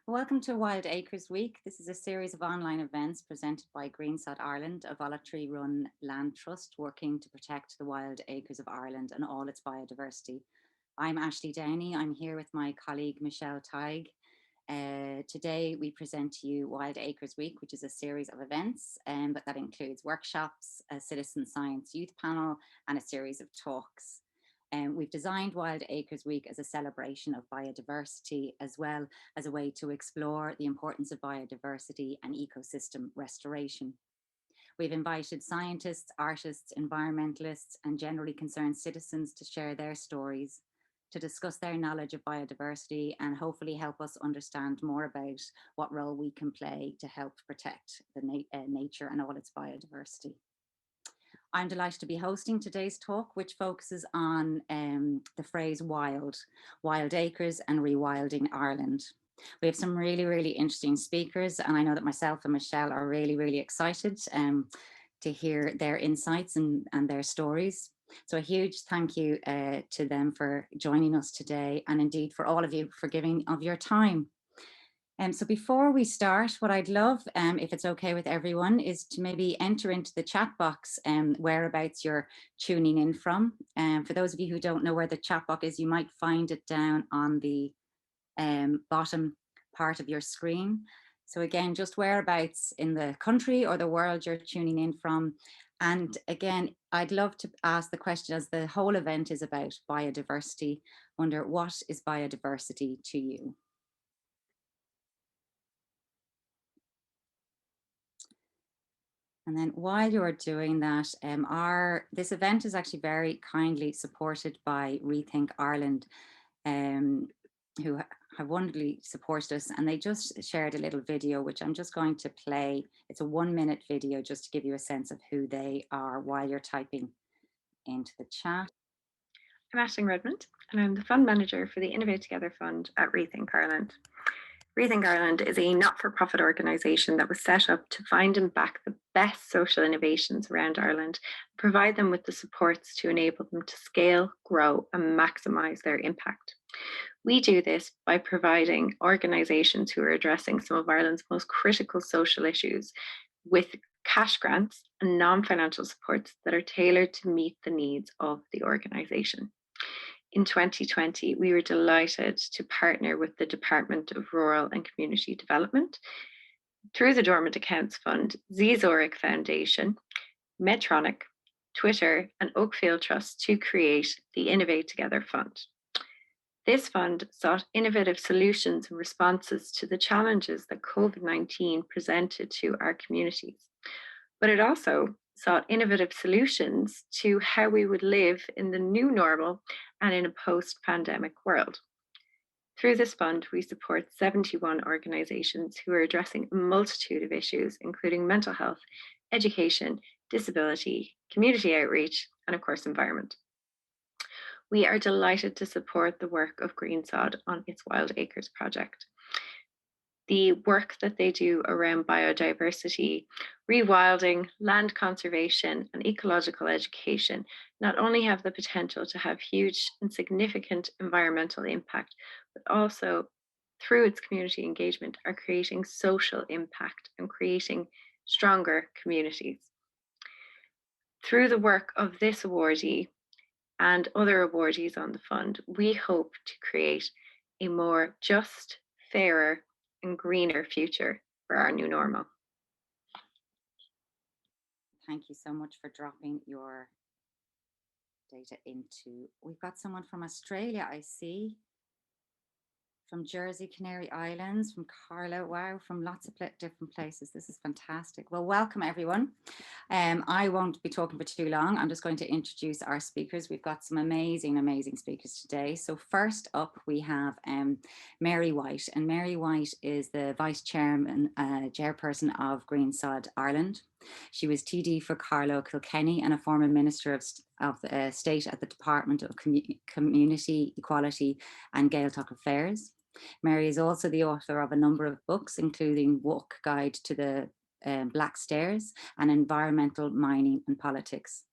Welcome to Wild Acres Week. This is a series of online events presented by Green Sod Ireland, a voluntary-run land trust working to protect the wild acres of Ireland and all its biodiversity. I'm Ashley Downey. I'm here with my colleague Michelle Tighe. Today we present to you Wild Acres Week, which is a series of events, but that includes workshops, a citizen science youth panel, and a series of talks. We've designed Wild Acres Week as a celebration of biodiversity, as well as a way to explore the importance of biodiversity and ecosystem restoration. We've invited scientists, artists, environmentalists, and generally concerned citizens to share their stories, to discuss their knowledge of biodiversity, and hopefully help us understand more about what role we can play to help protect the nature and all its biodiversity. I'm delighted to be hosting today's talk, which focuses on the phrase wild acres and rewilding Ireland. We have some really interesting speakers, and I know that myself and Michelle are really excited to hear their insights and their stories. So a huge thank you to them for joining us today, and indeed for all of you for giving of your time. So before we start, what I'd love, if it's okay with everyone, is to maybe enter into the chat box whereabouts you're tuning in from. For those of you who don't know where the chat box is, you might find it down on the bottom part of your screen. So again, just whereabouts in the country or the world you're tuning in from. And again, I'd love to ask the question, as the whole event is about biodiversity, wonder what is biodiversity to you? And then while you're doing that, this event is actually very kindly supported by Rethink Ireland, who have wonderfully supported us, and they just shared a little video, which I'm just going to play. It's a 1-minute video just to give you a sense of who they are while you're typing into the chat. I'm Aisling Redmond, and I'm the Fund Manager for the Innovate Together Fund at Rethink Ireland. Rethink Ireland is a not-for-profit organisation that was set up to find and back the best social innovations around Ireland, and provide them with the supports to enable them to scale, grow, and maximise their impact. We do this by providing organisations who are addressing some of Ireland's most critical social issues with cash grants and non-financial supports that are tailored to meet the needs of the organisation. In 2020, we were delighted to partner with the Department of Rural and Community Development through the Dormant Accounts Fund, Zurich Foundation, Medtronic, Twitter, and Oakfield Trust to create the Innovate Together Fund. This fund sought innovative solutions and responses to the challenges that COVID-19 presented to our communities, but it also sought innovative solutions to how we would live in the new normal and in a post-pandemic world. Through this fund, we support 71 organisations who are addressing a multitude of issues, including mental health, education, disability, community outreach, and of course, environment. We are delighted to support the work of Green Sod on its Wild Acres project. The work that they do around biodiversity, rewilding, land conservation, and ecological education not only have the potential to have huge and significant environmental impact, but also through its community engagement are creating social impact and creating stronger communities. Through the work of this awardee and other awardees on the fund, we hope to create a more just, fairer, and greener future for our new normal. Thank you so much for dropping your data into. We've got someone from Australia, I see. From Jersey, Canary Islands, from Carlo, wow, from lots of different places. This is fantastic. Well, welcome everyone. I won't be talking for too long. I'm just going to introduce our speakers. We've got some amazing speakers today. So first up, we have Mary White, and Mary White is the Vice Chairman, Chairperson of Green Sod Ireland. She was TD for Carlo Kilkenny and a former Minister of State at the Department of Community Equality and Gaeltacht Affairs. Mary is also the author of a number of books, including Walk Guide to the Black Stairs and Environmental Mining and Politics.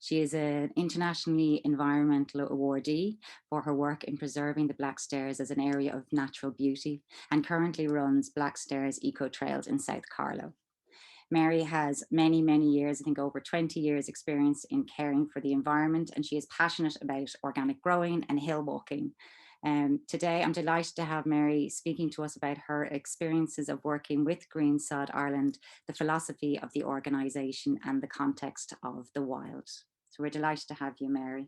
She is an internationally environmental awardee for her work in preserving the Black Stairs as an area of natural beauty and currently runs Black Stairs Eco Trails in South Carlow. Mary has many, many years, I think over 20 years experience in caring for the environment, and she is passionate about organic growing and hill walking. Today, I'm delighted to have Mary speaking to us about her experiences of working with Green Sod Ireland, the philosophy of the organisation and the context of the wild. So we're delighted to have you, Mary.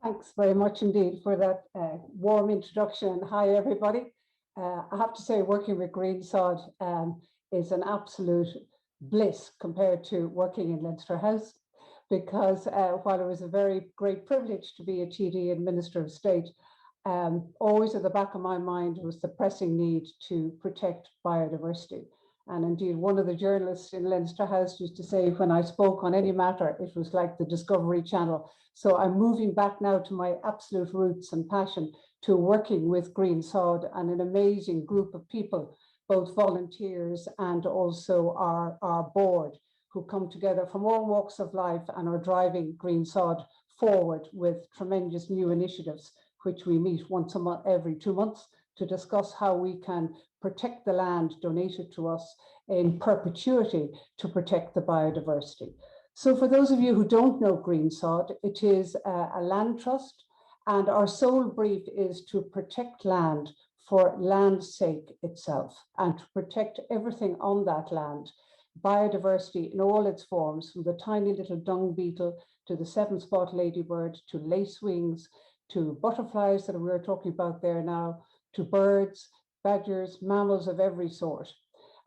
Thanks very much indeed for that warm introduction. Hi, everybody. I have to say, working with Green Sod is an absolute bliss compared to working in Leinster House, because while it was a very great privilege to be a TD and Minister of State, always at the back of my mind was the pressing need to protect biodiversity. And indeed, one of the journalists in Leinster House used to say, when I spoke on any matter, it was like the Discovery Channel. So I'm moving back now to my absolute roots and passion to working with Green Sod and an amazing group of people, both volunteers and also our board, who come together from all walks of life and are driving Green Sod forward with tremendous new initiatives, which we meet once a month, every 2 months, to discuss how we can protect the land donated to us in perpetuity to protect the biodiversity. So for those of you who don't know Green Sod, it is a land trust, and our sole brief is to protect land for land's sake itself and to protect everything on that land, biodiversity in all its forms, from the tiny little dung beetle to the seven-spot ladybird to lacewings to butterflies that we were talking about there now, to birds, badgers, mammals of every sort.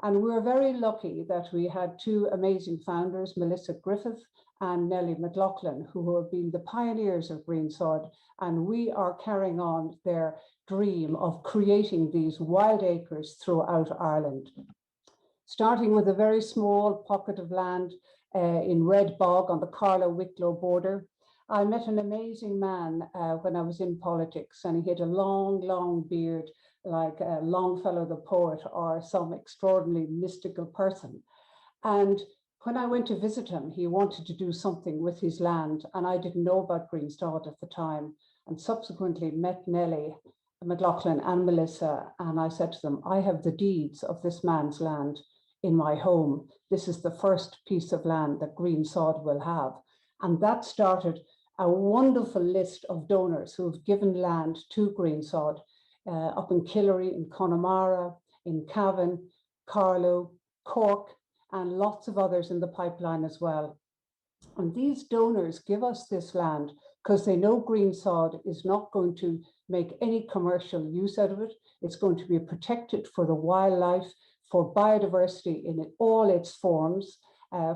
And we're very lucky that we had two amazing founders, Melissa Griffith and Nellie McLaughlin, who have been the pioneers of Green Sod, and we are carrying on their dream of creating these wild acres throughout Ireland. Starting with a very small pocket of land in Red Bog on the Carlow-Wicklow border. I met an amazing man when I was in politics, and he had a long, long beard, like Longfellow the poet or some extraordinarily mystical person. And when I went to visit him, he wanted to do something with his land, and I didn't know about Green Sod at the time, and subsequently met Nellie McLaughlin and Melissa, and I said to them, I have the deeds of this man's land in my home. This is the first piece of land that Green Sod will have. And that started a wonderful list of donors who have given land to Green Sod up in Killary, in Connemara, in Cavan, Carlow, Cork, and lots of others in the pipeline as well. And these donors give us this land because they know Green Sod is not going to make any commercial use out of it. It's going to be protected for the wildlife, for biodiversity in all its forms,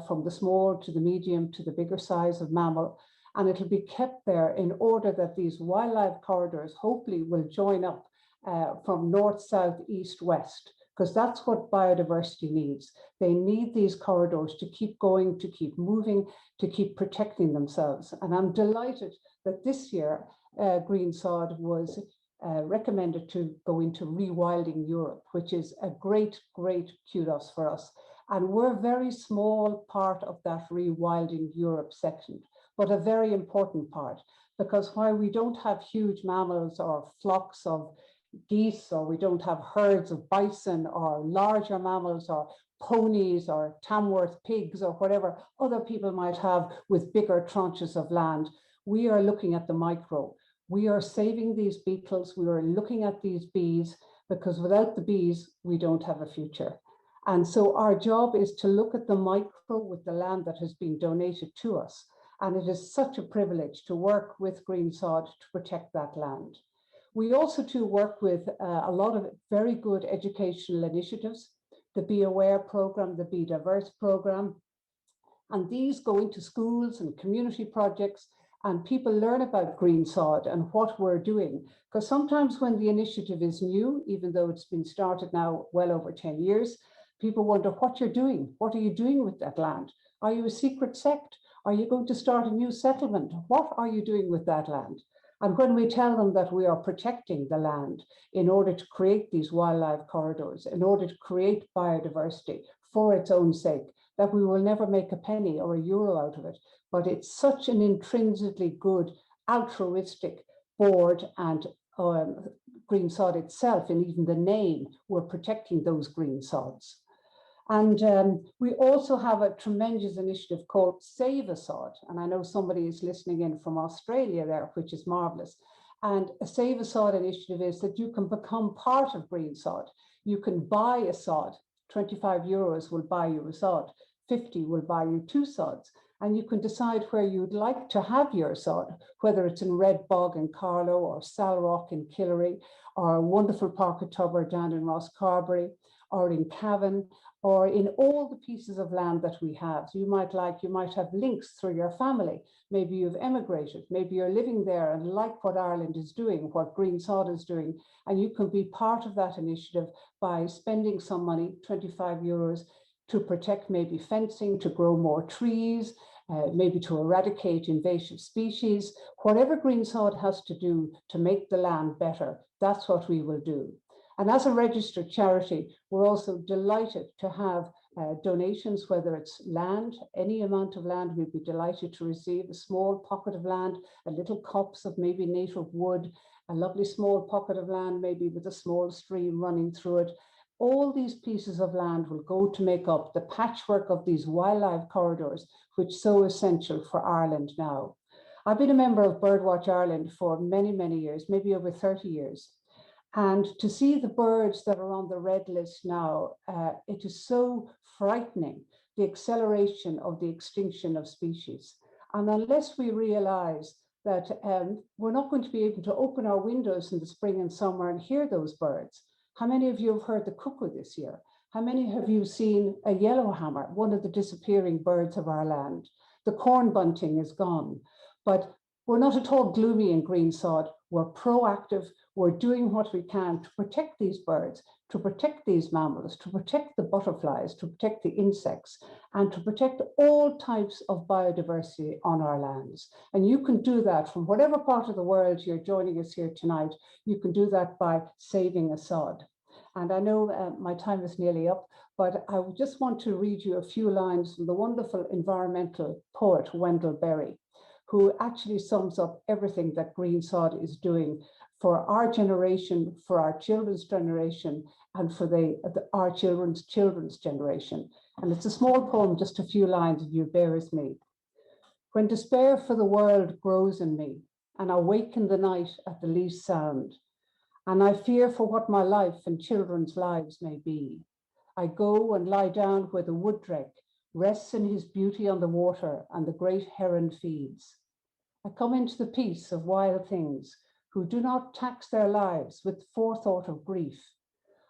from the small to the medium to the bigger size of mammal. And it'll be kept there in order that these wildlife corridors hopefully will join up from north, south, east, west, because that's what biodiversity needs. They need these corridors to keep going, to keep moving, to keep protecting themselves. And I'm delighted that this year Green Sod was recommended to go into Rewilding Europe, which is a great, great kudos for us. And we're a very small part of that Rewilding Europe section, but a very important part, because while we don't have huge mammals or flocks of geese, or we don't have herds of bison or larger mammals or ponies or Tamworth pigs or whatever other people might have with bigger tranches of land, we are looking at the micro. We are saving these beetles, we are looking at these bees, because without the bees, we don't have a future. And so our job is to look at the micro with the land that has been donated to us. And it is such a privilege to work with Green Sod to protect that land. We also too work with a lot of very good educational initiatives, the Be Aware program, the Be Diverse program, and these go into schools and community projects, and people learn about Green Sod and what we're doing. Because sometimes when the initiative is new, even though it's been started now well over 10 years, people wonder what you're doing. What are you doing with that land? Are you a secret sect? Are you going to start a new settlement? What are you doing with that land? And when we tell them that we are protecting the land in order to create these wildlife corridors, in order to create biodiversity for its own sake, that we will never make a penny or a euro out of it. But it's such an intrinsically good, altruistic board, and green sod itself, and even the name, we're protecting those green sods. And we also have a tremendous initiative called Save a Sod. And I know somebody is listening in from Australia there, which is marvelous. And a Save a Sod initiative is that you can become part of green sod. You can buy a sod. 25 euros will buy you a sod. 50 will buy you 2 sods. And you can decide where you'd like to have your sod, whether it's in Red Bog in Carlow, or Salrock in Killary, or a wonderful pocket tubber down in Rosscarbery, or in Cavan, or in all the pieces of land that we have. So you might have links through your family. Maybe you've emigrated, maybe you're living there and like what Ireland is doing, what Green Sod is doing, and you can be part of that initiative by spending some money, 25 euros, to protect maybe fencing, to grow more trees, maybe to eradicate invasive species. Whatever Green Sod has to do to make the land better, that's what we will do. And as a registered charity, we're also delighted to have donations, whether it's land, any amount of land, we'd be delighted to receive a small pocket of land, a little copse of maybe native wood, a lovely small pocket of land, maybe with a small stream running through it. All these pieces of land will go to make up the patchwork of these wildlife corridors, which are so essential for Ireland now. I've been a member of Birdwatch Ireland for many, many years, maybe over 30 years. And to see the birds that are on the red list now, it is so frightening, the acceleration of the extinction of species. And unless we realize that we're not going to be able to open our windows in the spring and summer and hear those birds. How many of you have heard the cuckoo this year? How many have you seen a yellowhammer, one of the disappearing birds of our land? The corn bunting is gone, but we're not at all gloomy in Green Sod. We're proactive. We're doing what we can to protect these birds, to protect these mammals, to protect the butterflies, to protect the insects, and to protect all types of biodiversity on our lands. And you can do that from whatever part of the world you're joining us here tonight. You can do that by saving a sod. And I know my time is nearly up, but I just want to read you a few lines from the wonderful environmental poet, Wendell Berry, who actually sums up everything that Green Sod is doing for our generation, for our children's generation, and for our children's generation. And it's a small poem, just a few lines, if you bear with me. When despair for the world grows in me, and I wake in the night at the least sound, and I fear for what my life and children's lives may be, I go and lie down where the wood drake rests in his beauty on the water and the great heron feeds. I come into the peace of wild things who do not tax their lives with forethought of grief.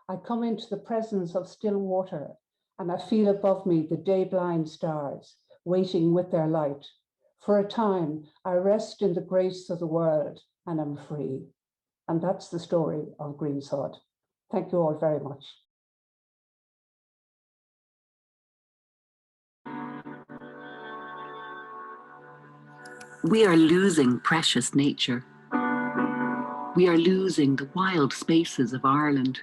I come into the presence of still water, and I feel above me the day-blind stars waiting with their light. For a time, I rest in the grace of the world and am free. And that's the story of Green Sod. Thank you all very much. We are losing precious nature. We are losing the wild spaces of Ireland.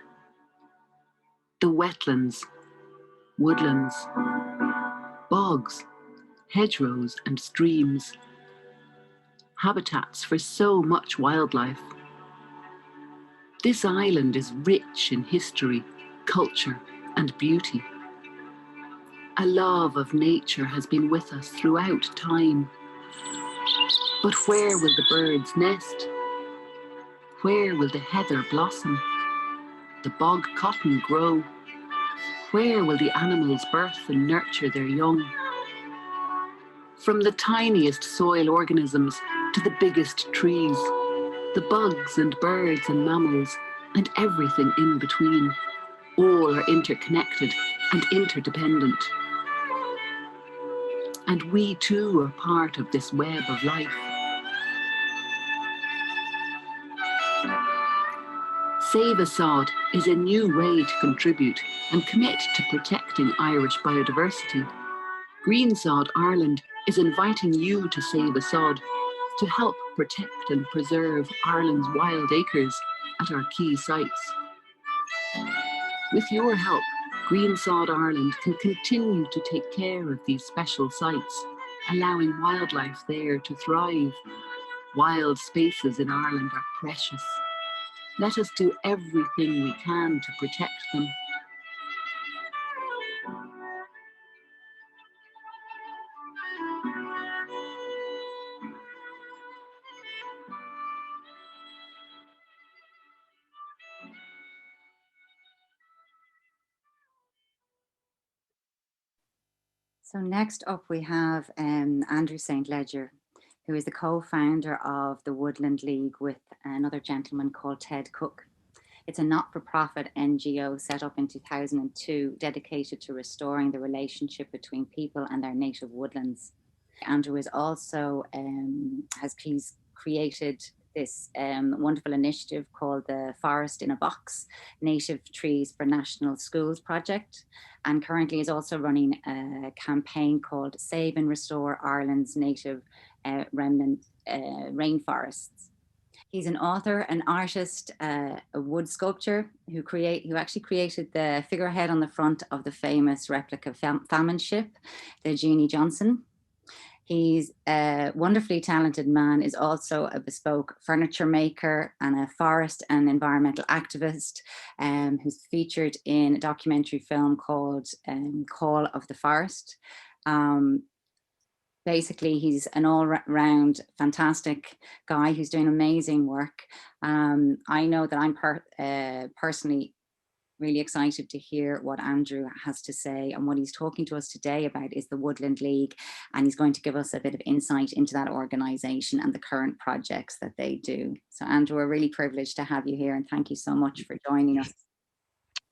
The wetlands, woodlands, bogs, hedgerows and streams. Habitats for so much wildlife. This island is rich in history, culture and beauty. A love of nature has been with us throughout time. But where will the birds nest? Where will the heather blossom? The bog cotton grow? Where will the animals birth and nurture their young? From the tiniest soil organisms to the biggest trees, the bugs and birds and mammals and everything in between, all are interconnected and interdependent. And we too are part of this web of life. Save a Sod is a new way to contribute and commit to protecting Irish biodiversity. Green Sod Ireland is inviting you to save a sod to help protect and preserve Ireland's wild acres at our key sites. With your help, Green Sod Ireland can continue to take care of these special sites, allowing wildlife there to thrive. Wild spaces in Ireland are precious. Let us do everything we can to protect them. So next up we have Andrew St. Ledger, who is the co-founder of the Woodland League with another gentleman called Ted Cook. It's a not-for-profit NGO set up in 2002, dedicated to restoring the relationship between people and their native woodlands. Andrew is also he's created this wonderful initiative called the Forest in a Box, Native Trees for National Schools project, and currently is also running a campaign called Save and Restore Ireland's Native Remnant Rainforests. He's an author, an artist, a wood sculptor who actually created the figurehead on the front of the famous replica famine ship, the Jeannie Johnson. He's a wonderfully talented man, is also a bespoke furniture maker and a forest and environmental activist, who's featured in a documentary film called Call of the Forest. Basically, he's an all-round fantastic guy who's doing amazing work. I know that I'm personally really excited to hear what Andrew has to say, and what he's talking to us today about is the Woodland League, and he's going to give us a bit of insight into that organisation and the current projects that they do. So Andrew, we're really privileged to have you here, and thank you so much for joining us.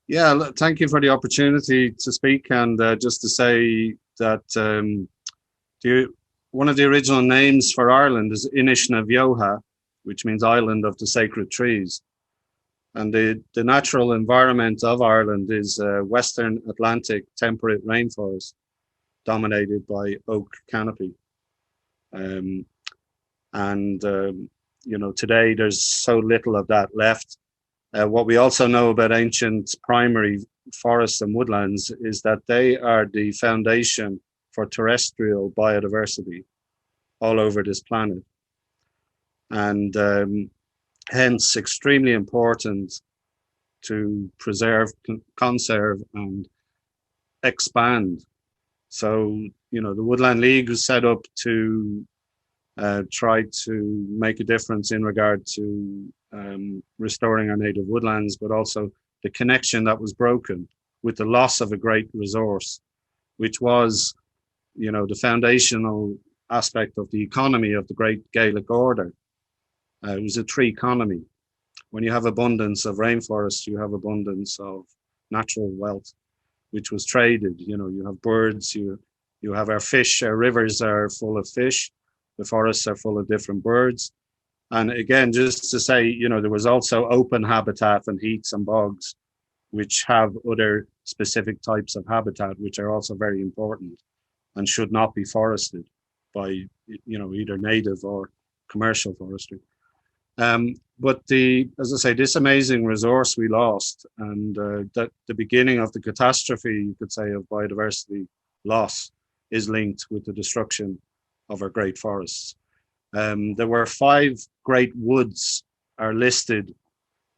Yeah, thank you for the opportunity to speak, and just to say that one of the original names for Ireland is Inishna Vioha, which means Island of the Sacred Trees. And the natural environment of Ireland is Western Atlantic temperate rainforest dominated by oak canopy. You know, today there's so little of that left. What we also know about ancient primary forests and woodlands is that they are the foundation for terrestrial biodiversity all over this planet. And hence extremely important to preserve, conserve, and expand. So, you know, the Woodland League was set up to try to make a difference in regard to restoring our native woodlands, but also the connection that was broken with the loss of a great resource, which was, you know, the foundational aspect of the economy of the great Gaelic order. It was a tree economy. When you have abundance of rainforests, you have abundance of natural wealth, which was traded. You know, you have birds, you have our fish, our rivers are full of fish, the forests are full of different birds. And again, just to say, you know, there was also open habitat and heaths and bogs, which have other specific types of habitat, which are also very important and should not be forested by, you know, either native or commercial forestry. But as I say, this amazing resource we lost, and that the beginning of the catastrophe, you could say, of biodiversity loss is linked with the destruction of our great forests. There were 5 great woods are listed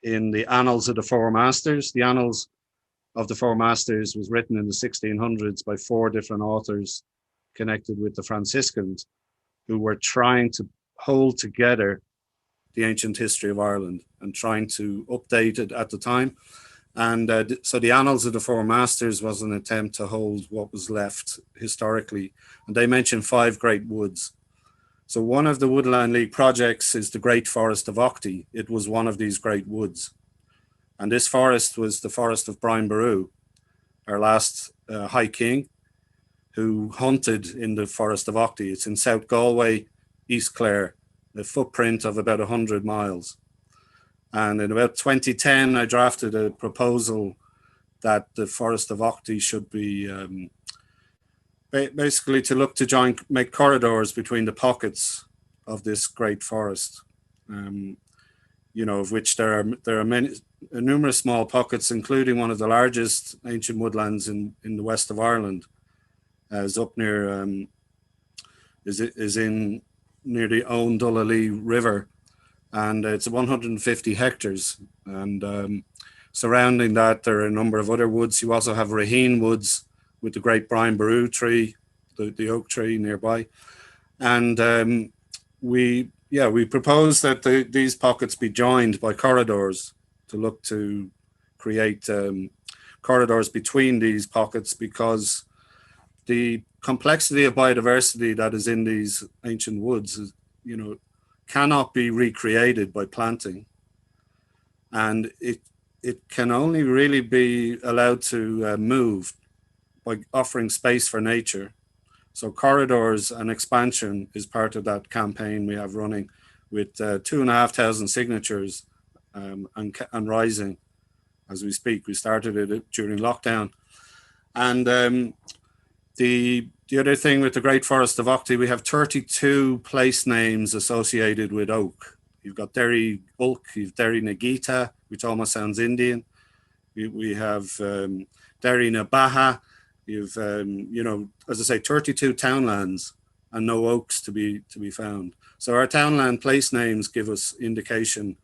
in the Annals of the Four Masters. The Annals of the Four Masters was written in the 1600s by 4 different authors connected with the Franciscans, who were trying to hold together the ancient history of Ireland and trying to update it at the time. And so the Annals of the Four Masters was an attempt to hold what was left historically. And they mentioned 5 great woods. So one of the Woodland League projects is the Great Forest of Ochty. It was one of these great woods. And this forest was the forest of Brian Boru, our last High King, who hunted in the Forest of Ochty. It's in South Galway, East Clare, a footprint of about 100 miles. And in about 2010, I drafted a proposal that the Forest of Ochty should be basically to look to make corridors between the pockets of this great forest, you know, of which there are many, numerous small pockets, including one of the largest ancient woodlands in the west of Ireland, is up near is in near the Owen Dullalee River, and it's 150 hectares. And surrounding that, there are a number of other woods. You also have Raheen Woods with the great Brian Boru tree, the oak tree nearby. And we propose that these pockets be joined by corridors to look to create corridors between these pockets, because the complexity of biodiversity that is in these ancient woods is, cannot be recreated by planting, and it can only really be allowed to move by offering space for nature. So corridors and expansion is part of that campaign we have running, with 2,500 signatures and rising as we speak. We started it during lockdown. And the other thing with the Great Forest of Ockley, we have 32 place names associated with oak. You've got Derry Ulk, you've Derry Nagita, which almost sounds Indian. We have Derry Nabaha. You've, as I say, 32 townlands and no oaks to be found. So our townland place names give us indication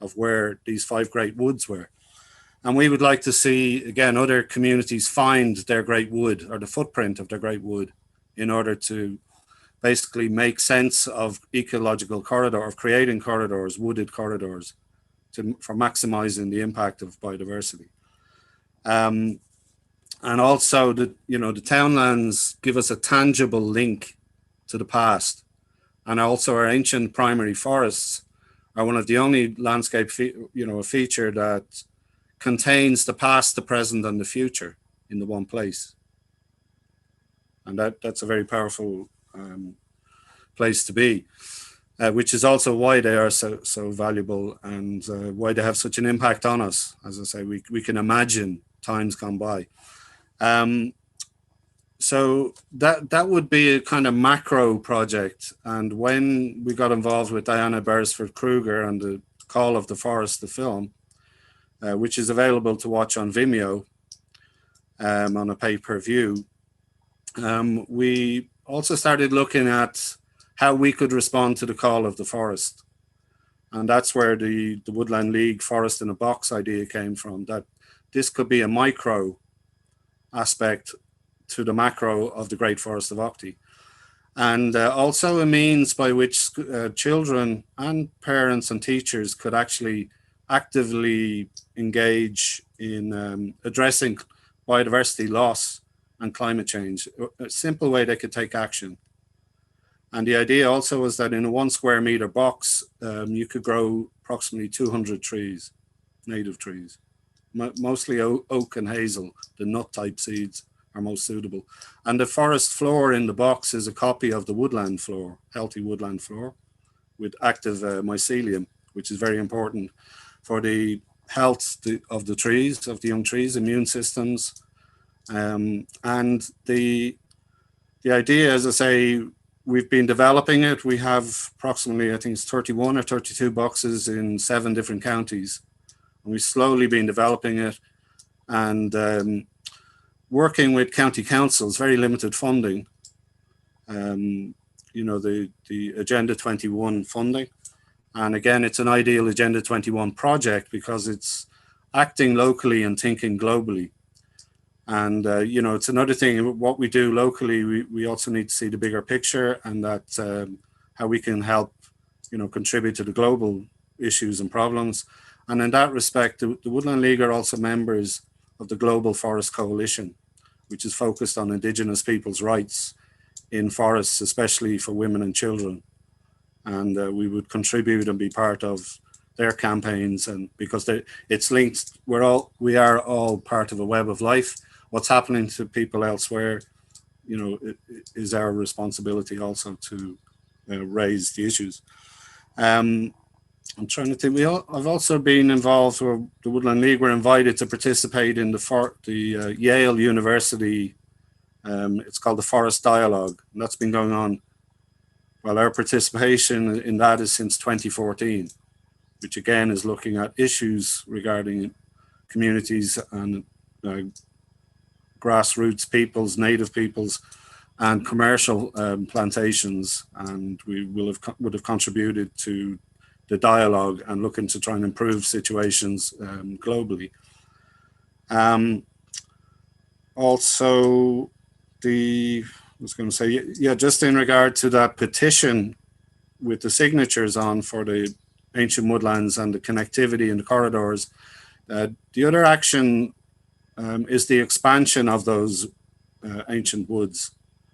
of where these 5 great woods were. And we would like to see, again, other communities find their great wood or the footprint of their great wood in order to basically make sense of ecological corridor, of creating corridors, wooded corridors, for maximizing the impact of biodiversity. And also, the townlands give us a tangible link to the past. And also our ancient primary forests are one of the only landscape, a feature that contains the past, the present, and the future in the one place. And that's a very powerful place to be, which is also why they are so valuable, and why they have such an impact on us. As I say, we can imagine times gone by. So that would be a kind of macro project. And when we got involved with Diana Beresford Kruger and the Call of the Forest, the film, which is available to watch on Vimeo on a pay-per-view, we also started looking at how we could respond to the call of the forest. And that's where the Woodland League Forest in a Box idea came from, that this could be a micro aspect to the macro of the Great Forest of Ockley. And also a means by which children and parents and teachers could actually actively engage in addressing biodiversity loss and climate change, a simple way they could take action. And the idea also was that in a 1 square meter box, you could grow approximately 200 trees, native trees, mostly oak and hazel. The nut type seeds are most suitable. And the forest floor in the box is a copy of the woodland floor, healthy woodland floor, with active mycelium, which is very important for the health of the trees, of the young trees, immune systems. And the idea, as I say, we've been developing it. We have approximately, I think it's 31 or 32 boxes in 7 different counties. And we've slowly been developing it and working with county councils, very limited funding. The Agenda 21 funding. And again, it's an ideal Agenda 21 project because it's acting locally and thinking globally. And, it's another thing, what we do locally, we also need to see the bigger picture, and that how we can help, contribute to the global issues and problems. And in that respect, the Woodland League are also members of the Global Forest Coalition, which is focused on Indigenous people's rights in forests, especially for women and children. And we would contribute and be part of their campaigns, and because it's linked, we are all part of a web of life. What's happening to people elsewhere, it is our responsibility also to raise the issues. I'm trying to think. I've also been involved, where the Woodland League were invited to participate in the Yale University. It's called the Forest Dialogue, and that's been going on. Well, our participation in that is since 2014. which again is looking at issues regarding communities and grassroots peoples, native peoples, and commercial plantations, and we would have contributed to the dialogue and looking to try and improve situations globally. Also, I was going to say, yeah, just in regard to that petition with the signatures on for the ancient woodlands and the connectivity and the corridors, the other action is the expansion of those ancient woods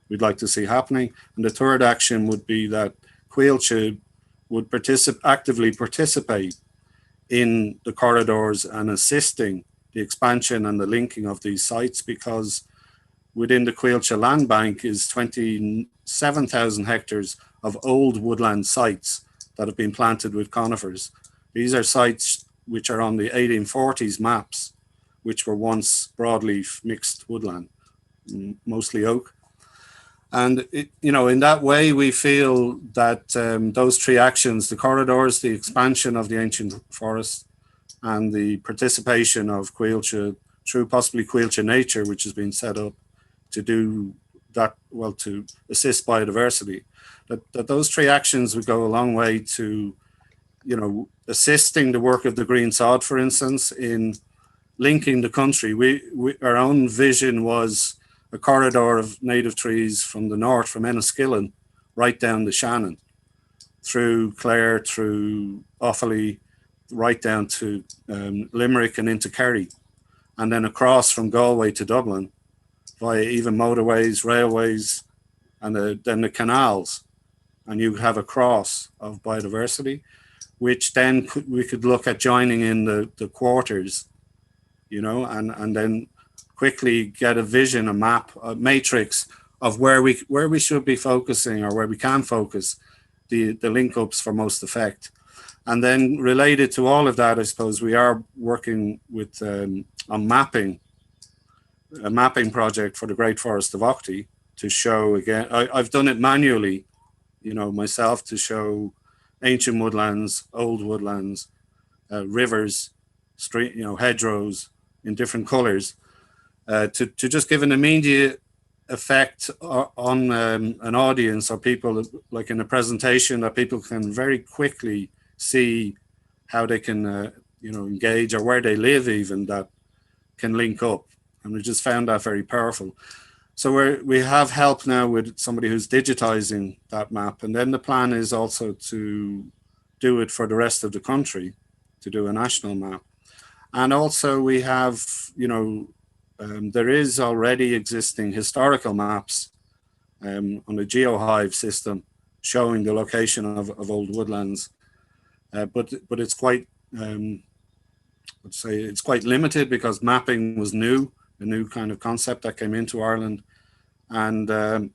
we'd like to see happening. And the third action would be that Coillte would actively participate in the corridors and assisting the expansion and the linking of these sites, because within the Coillte land bank is 27,000 hectares of old woodland sites that have been planted with conifers. These are sites which are on the 1840s maps, which were once broadleaf mixed woodland, mostly oak. And in that way, we feel that those three actions, the corridors, the expansion of the ancient forest, and the participation of Coillte through possibly Coillte Nature, which has been set up to do that, well, to assist biodiversity, that those three actions would go a long way to, assisting the work of the Green Sod, for instance, in linking the country. Our own vision was a corridor of native trees from the north, from Enniskillen, right down the Shannon, through Clare, through Offaly, right down to Limerick and into Kerry, and then across from Galway to Dublin, via even motorways, railways, and then the canals. And you have a cross of biodiversity, which then we could look at joining in the quarters, and then quickly get a vision, a map, a matrix of where we should be focusing, or where we can focus the link-ups for most effect. And then related to all of that, I suppose we are working with on mapping, a mapping project for the Great Forest of Ockley to show, again, I've done it manually, myself, to show ancient woodlands, old woodlands, rivers, street, hedgerows in different colors, to just give an immediate effect on an audience or people, like in a presentation, that people can very quickly see how they can engage, or where they live even, that can link up. And we just found that very powerful. So we have help now with somebody who's digitizing that map, and then the plan is also to do it for the rest of the country, to do a national map. And also we have, there is already existing historical maps on the GeoHive system showing the location of old woodlands, but it's quite, let's say it's quite limited, because mapping was new, a new kind of concept that came into Ireland. And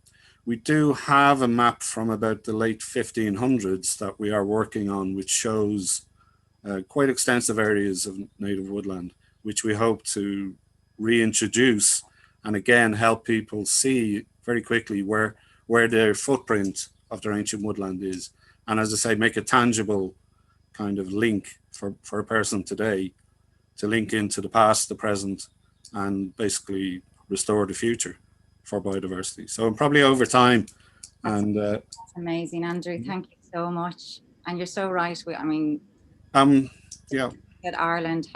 we do have a map from about the late 1500s that we are working on, which shows quite extensive areas of native woodland, which we hope to reintroduce, and again help people see very quickly where their footprint of their ancient woodland is, and as I say, make a tangible kind of link for a person today to link into the past, the present, and basically restore the future for biodiversity. So probably over time. And that's amazing, Andrew. Thank you so much. And you're so right. Yeah, that Ireland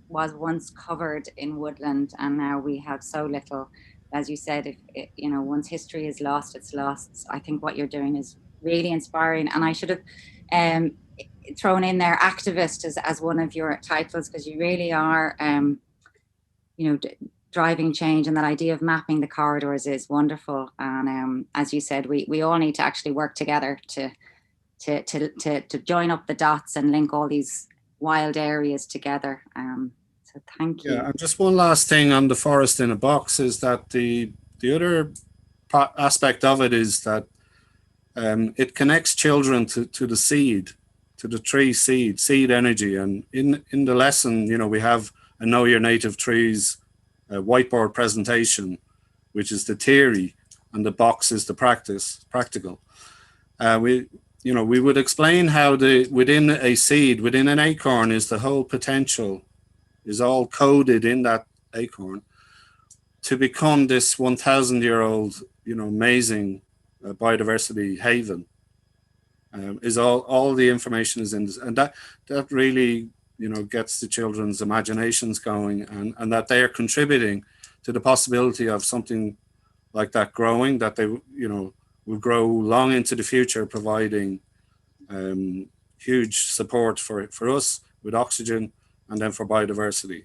was once covered in woodland, and now we have so little. As you said, if once history is lost, it's lost. I think what you're doing is really inspiring, and I should have thrown in there activist as one of your titles, because you really are driving change, and that idea of mapping the corridors is wonderful. And as you said, we all need to actually work together to join up the dots and link all these wild areas together. So thank you. Yeah, and just one last thing on the forest in a box is that the other aspect of it is that it connects children to the seed, to the tree seed energy. And in the lesson, we have a Know Your Native Trees whiteboard presentation, which is the theory, and the box is the practical. we would explain how within a seed, within an acorn, is the whole potential, is all coded in that acorn to become this 1,000-year-old, amazing biodiversity haven. Is all the information is in this, and that really, gets the children's imaginations going, and that they are contributing to the possibility of something like that growing, that they, will grow long into the future, providing huge support for us with oxygen and then for biodiversity,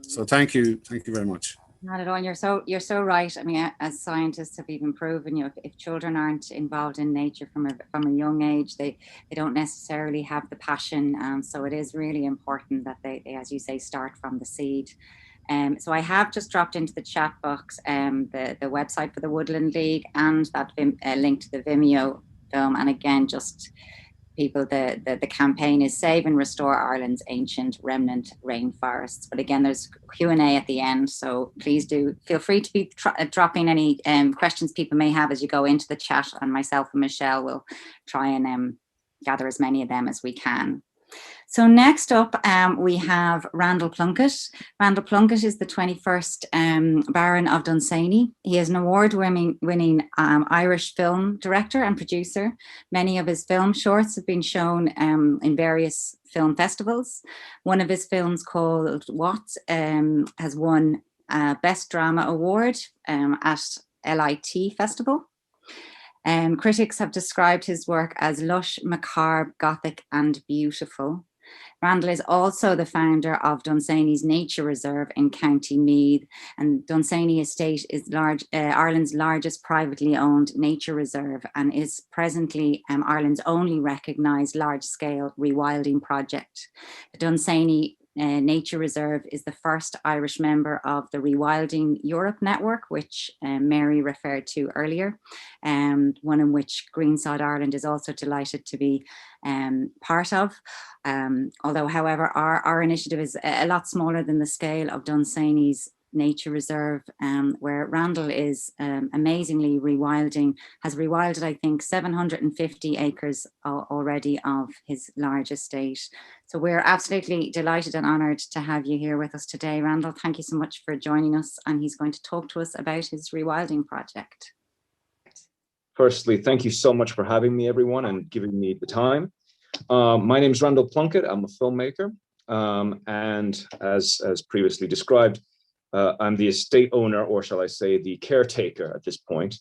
So thank you very much. Not at all. You're so right. I mean, as scientists have even proven, if children aren't involved in nature from a young age, they don't necessarily have the passion. So it is really important that they, as you say, start from the seed. So I have just dropped into the chat box the website for the Woodland League and that link to the Vimeo film. And again, just people, the campaign is Save and Restore Ireland's Ancient Remnant Rainforests. But again, there's Q&A at the end, so please do feel free to be dropping any questions people may have as you go into the chat, and myself and Michelle will try and gather as many of them as we can. So next up, we have Randal Plunkett. Randal Plunkett is the 21st Baron of Dunsany. He is an award-winning Irish film director and producer. Many of his film shorts have been shown in various film festivals. One of his films, called What, has won Best Drama Award at LIT Festival. Critics have described his work as lush, macabre, gothic and beautiful. Randal is also the founder of Dunsany's Nature Reserve in County Meath, and Dunsany Estate is Ireland's largest privately owned nature reserve and is presently Ireland's only recognised large-scale rewilding project. The Dunsany Nature Reserve is the first Irish member of the Rewilding Europe network, which Mary referred to earlier, one in which Green Sod Ireland is also delighted to be part of. Although, however, our initiative is a lot smaller than the scale of Dunsany's Nature Reserve, where Randal is amazingly has rewilded, I think, 750 acres already of his large estate. So we're absolutely delighted and honoured to have you here with us today, Randal. Thank you so much for joining us, and he's going to talk to us about his rewilding project. Firstly, thank you so much for having me, everyone, and giving me the time. My name is Randal Plunkett. I'm a filmmaker, and as previously described, I'm the estate owner, or shall I say the caretaker at this point,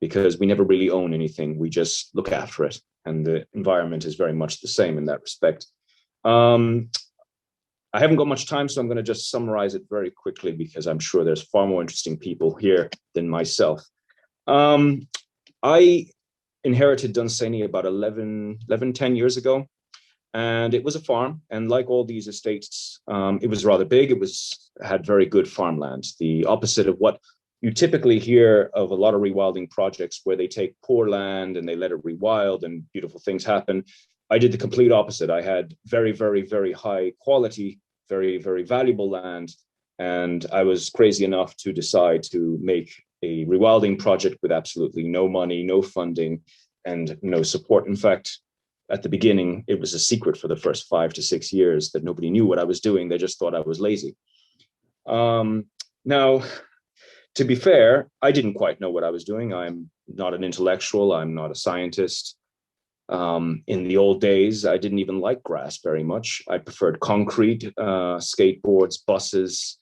because we never really own anything. We just look after it, and the environment is very much the same in that respect. I haven't got much time, so I'm going to just summarize it very quickly, because I'm sure there's far more interesting people here than myself. I inherited Dunsany about 10 years ago, and it was a farm. And like all these estates, it was rather big. It had very good farmland, the opposite of what you typically hear of a lot of rewilding projects, where they take poor land and they let it rewild and beautiful things happen. I did the complete opposite. I had very, very, very high quality, very, very valuable land. And I was crazy enough to decide to make a rewilding project with absolutely no money, no funding, and no support. In fact, at the beginning, it was a secret for the first 5 to 6 years that nobody knew what I was doing. They just thought I was lazy. Now, to be fair, I didn't quite know what I was doing. I'm not an intellectual. I'm not a scientist. In the old days, I didn't even like grass very much. I preferred concrete, skateboards, buses,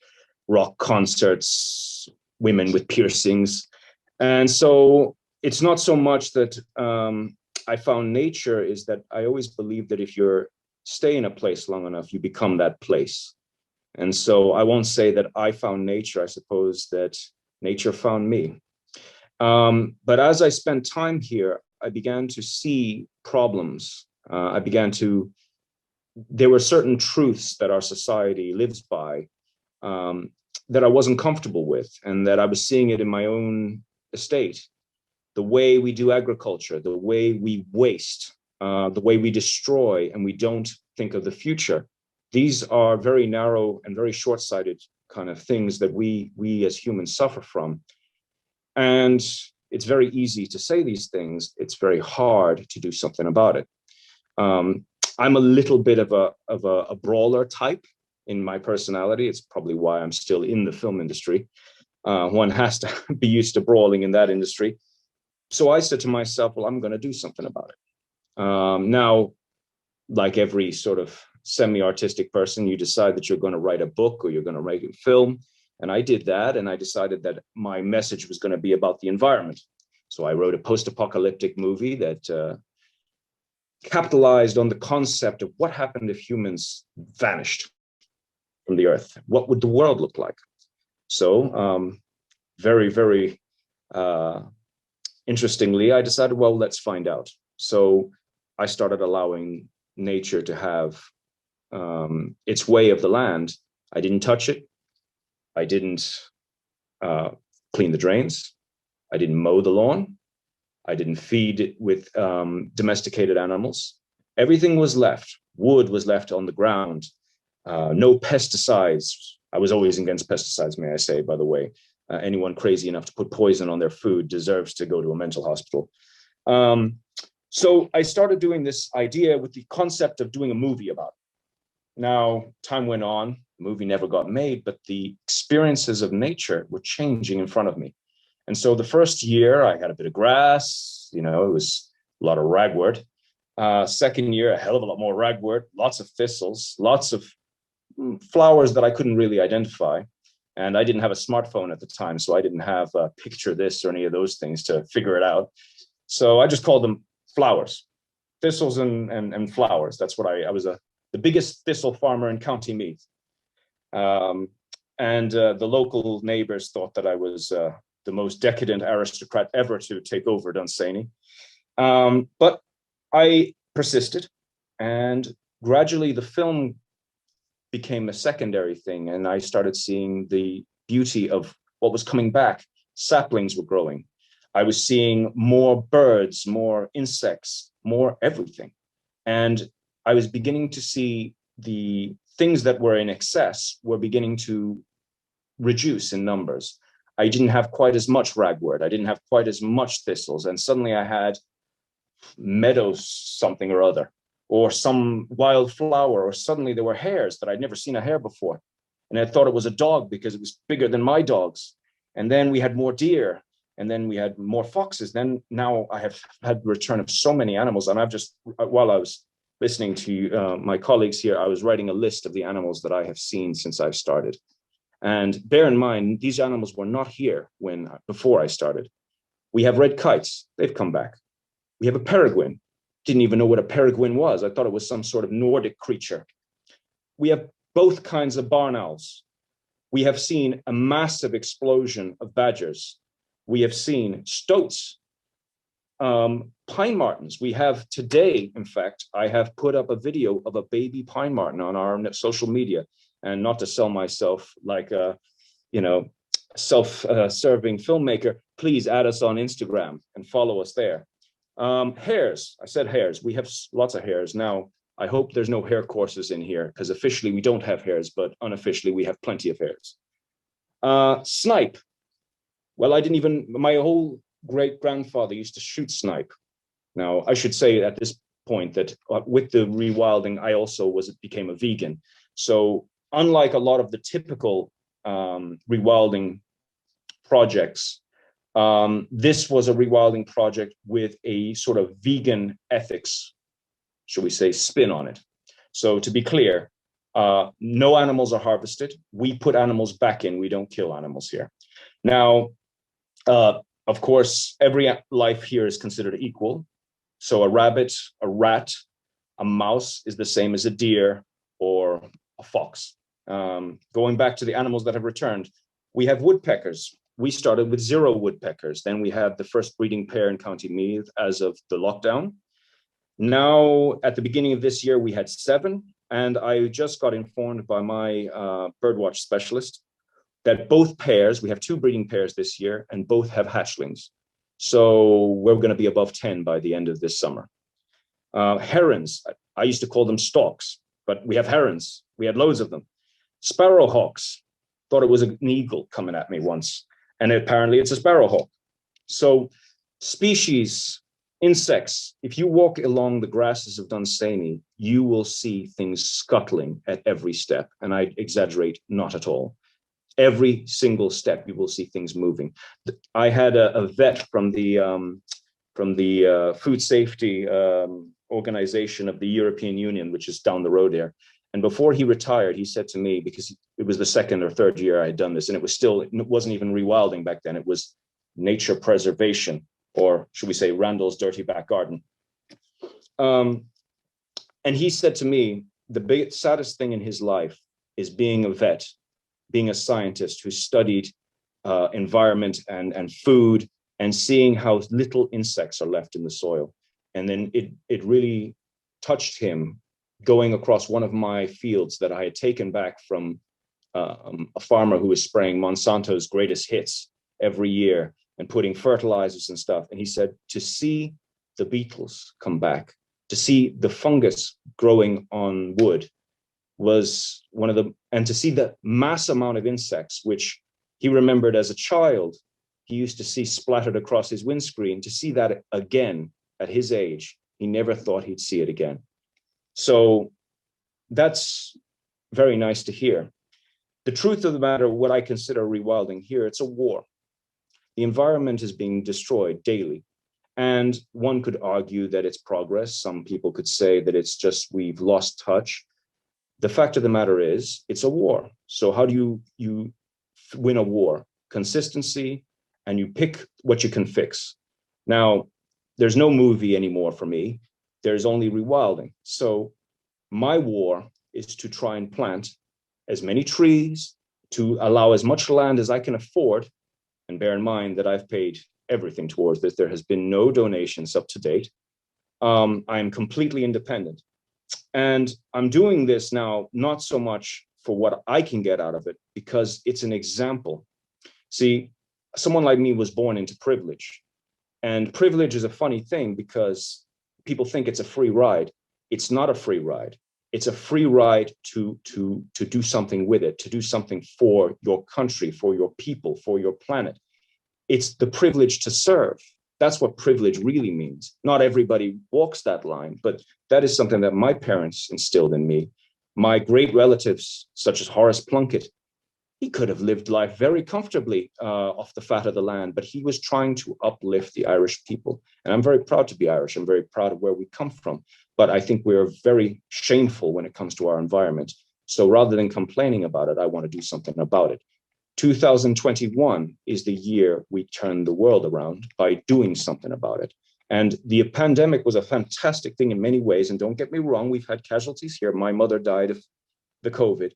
rock concerts, women with piercings. And so it's not so much that I found nature, is that I always believe that if you stay in a place long enough, you become that place. And so I won't say that I found nature. I suppose that nature found me. But as I spent time here, I began to see problems. There were certain truths that our society lives by that I wasn't comfortable with, and that I was seeing it in my own estate. The way we do agriculture, the way we waste, the way we destroy, and we don't think of the future. These are very narrow and very short-sighted kind of things that we as humans suffer from. And it's very easy to say these things. It's very hard to do something about it. I'm a little bit of a brawler type in my personality. It's probably why I'm still in the film industry. One has to be used to brawling in that industry. So I said to myself, well, I'm going to do something about it. Now, like every sort of semi-artistic person, you decide that you're going to write a book or you're going to write a film. And I did that, and I decided that my message was going to be about the environment. So I wrote a post-apocalyptic movie that capitalized on the concept of what happened if humans vanished from the earth. What would the world look like? So very, very interestingly, I decided, well, let's find out. So I started allowing nature to have its way of the land. I didn't touch it. I didn't clean the drains. I didn't mow the lawn. I didn't feed it with domesticated animals. Everything was left. Wood was left on the ground. No pesticides. I was always against pesticides, may I say, by the way. Anyone crazy enough to put poison on their food deserves to go to a mental hospital. So I started doing this idea with the concept of doing a movie about it. Now, time went on, the movie never got made, but the experiences of nature were changing in front of me. And so the first year I had a bit of grass, you know, it was a lot of ragwort. Second year, a hell of a lot more ragwort, lots of thistles, lots of flowers that I couldn't really identify. And I didn't have a smartphone at the time, so I didn't have a picture this or any of those things to figure it out. So I just called them flowers, thistles and flowers. That's what I was the biggest thistle farmer in County Meath. The local neighbors thought that I was the most decadent aristocrat ever to take over Dunsany. But I persisted, and gradually the film became a secondary thing, and I started seeing the beauty of what was coming back. Saplings were growing. I was seeing more birds, more insects, more everything. And I was beginning to see the things that were in excess were beginning to reduce in numbers. I didn't have quite as much ragwort. I didn't have quite as much thistles. And suddenly I had meadows something or other, or some wild flower, or suddenly there were hares that I'd never seen a hare before. And I thought it was a dog because it was bigger than my dogs. And then we had more deer, and then we had more foxes. Then now I have had the return of so many animals. And I've just, while I was listening to my colleagues here, I was writing a list of the animals that I have seen since I've started. And bear in mind, these animals were not here before I started. We have red kites, they've come back. We have a peregrine. Didn't even know what a peregrine was. I thought it was some sort of Nordic creature. We have both kinds of barn owls. We have seen a massive explosion of badgers. We have seen stoats, pine martens. We have today, in fact, I have put up a video of a baby pine marten on our social media, and not to sell myself like a, self-serving filmmaker, please add us on Instagram and follow us there. Hares, I said hares. We have lots of hares. Now, I hope there's no hare courses in here, because officially we don't have hares, but unofficially we have plenty of hares. Snipe. Well, my whole great-grandfather used to shoot snipe. Now, I should say at this point that with the rewilding, I also became a vegan. So unlike a lot of the typical rewilding projects, this was a rewilding project with a sort of vegan ethics, shall we say, spin on it. So to be clear, no animals are harvested. We put animals back in. We don't kill animals here. Now, of course, every life here is considered equal. So a rabbit, a rat, a mouse is the same as a deer or a fox. Going back to the animals that have returned, we have woodpeckers. We started with 0 woodpeckers. Then we had the first breeding pair in County Meath as of the lockdown. Now, at the beginning of this year, we had 7. And I just got informed by my birdwatch specialist that both pairs, we have 2 breeding pairs this year, and both have hatchlings. So we're going to be above 10 by the end of this summer. Herons, I used to call them storks, but we have herons. We had loads of them. Sparrowhawks, thought it was an eagle coming at me once. And apparently it's a sparrowhawk. So species, insects, if you walk along the grasses of Dunsany, you will see things scuttling at every step. And I exaggerate not at all. Every single step, you will see things moving. I had a vet from the food safety organization of the European Union, which is down the road there. And before he retired, he said to me, because it was the second or third year I had done this, and it wasn't even rewilding back then, it was nature preservation, or should we say Randal's dirty back garden. And he said to me, the saddest thing in his life is being a vet, being a scientist who studied environment and food, and seeing how little insects are left in the soil. And then it really touched him, going across one of my fields that I had taken back from a farmer who was spraying Monsanto's greatest hits every year and putting fertilizers and stuff. And he said, to see the beetles come back, to see the fungus growing on wood was one of the, and to see the mass amount of insects, which he remembered as a child, he used to see splattered across his windscreen, to see that again at his age, he never thought he'd see it again. So that's very nice to hear. The truth of the matter, what I consider rewilding here, it's a war. The environment is being destroyed daily. And one could argue that it's progress. Some people could say that it's just we've lost touch. The fact of the matter is, it's a war. So how do you win a war? Consistency, and you pick what you can fix. Now, there's no movie anymore for me. There's only rewilding. So my war is to try and plant as many trees, to allow as much land as I can afford. And bear in mind that I've paid everything towards this. There has been no donations up to date. I am completely independent. And I'm doing this now, not so much for what I can get out of it, because it's an example. See, someone like me was born into privilege. And privilege is a funny thing because people think it's a free ride. It's not a free ride. It's a free ride to do something with it, to do something for your country, for your people, for your planet. It's the privilege to serve. That's what privilege really means. Not everybody walks that line, but that is something that my parents instilled in me. My great relatives, such as Horace Plunkett, he could have lived life very comfortably off the fat of the land, but he was trying to uplift the Irish people. And I'm very proud to be Irish. I'm very proud of where we come from. But I think we're very shameful when it comes to our environment. So rather than complaining about it, I want to do something about it. 2021 is the year we turn the world around by doing something about it. And the pandemic was a fantastic thing in many ways. And don't get me wrong, we've had casualties here. My mother died of the COVID.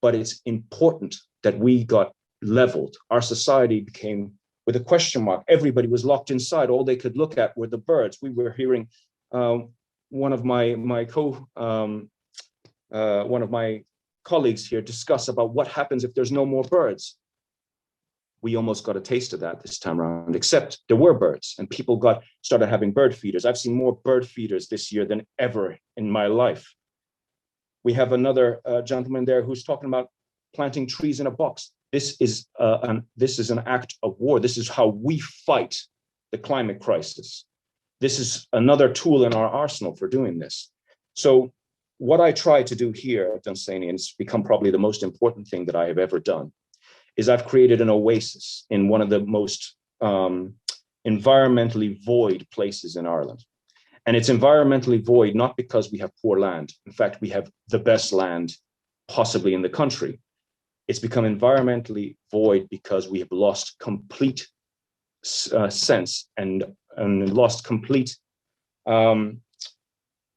But it's important that we got leveled. Our society became with a question mark. Everybody was locked inside. All they could look at were the birds. We were hearing one of my colleagues here discuss about what happens if there's no more birds. We almost got a taste of that this time around, except there were birds and people started having bird feeders. I've seen more bird feeders this year than ever in my life. We have another gentleman there who's talking about planting trees in a box. This is an act of war. This is how we fight the climate crisis. This is another tool in our arsenal for doing this. So what I try to do here at Dunsany, and it's become probably the most important thing that I have ever done, is I've created an oasis in one of the most environmentally void places in Ireland. And it's environmentally void, not because we have poor land. In fact, we have the best land possibly in the country. It's become environmentally void because we have lost complete sense and lost complete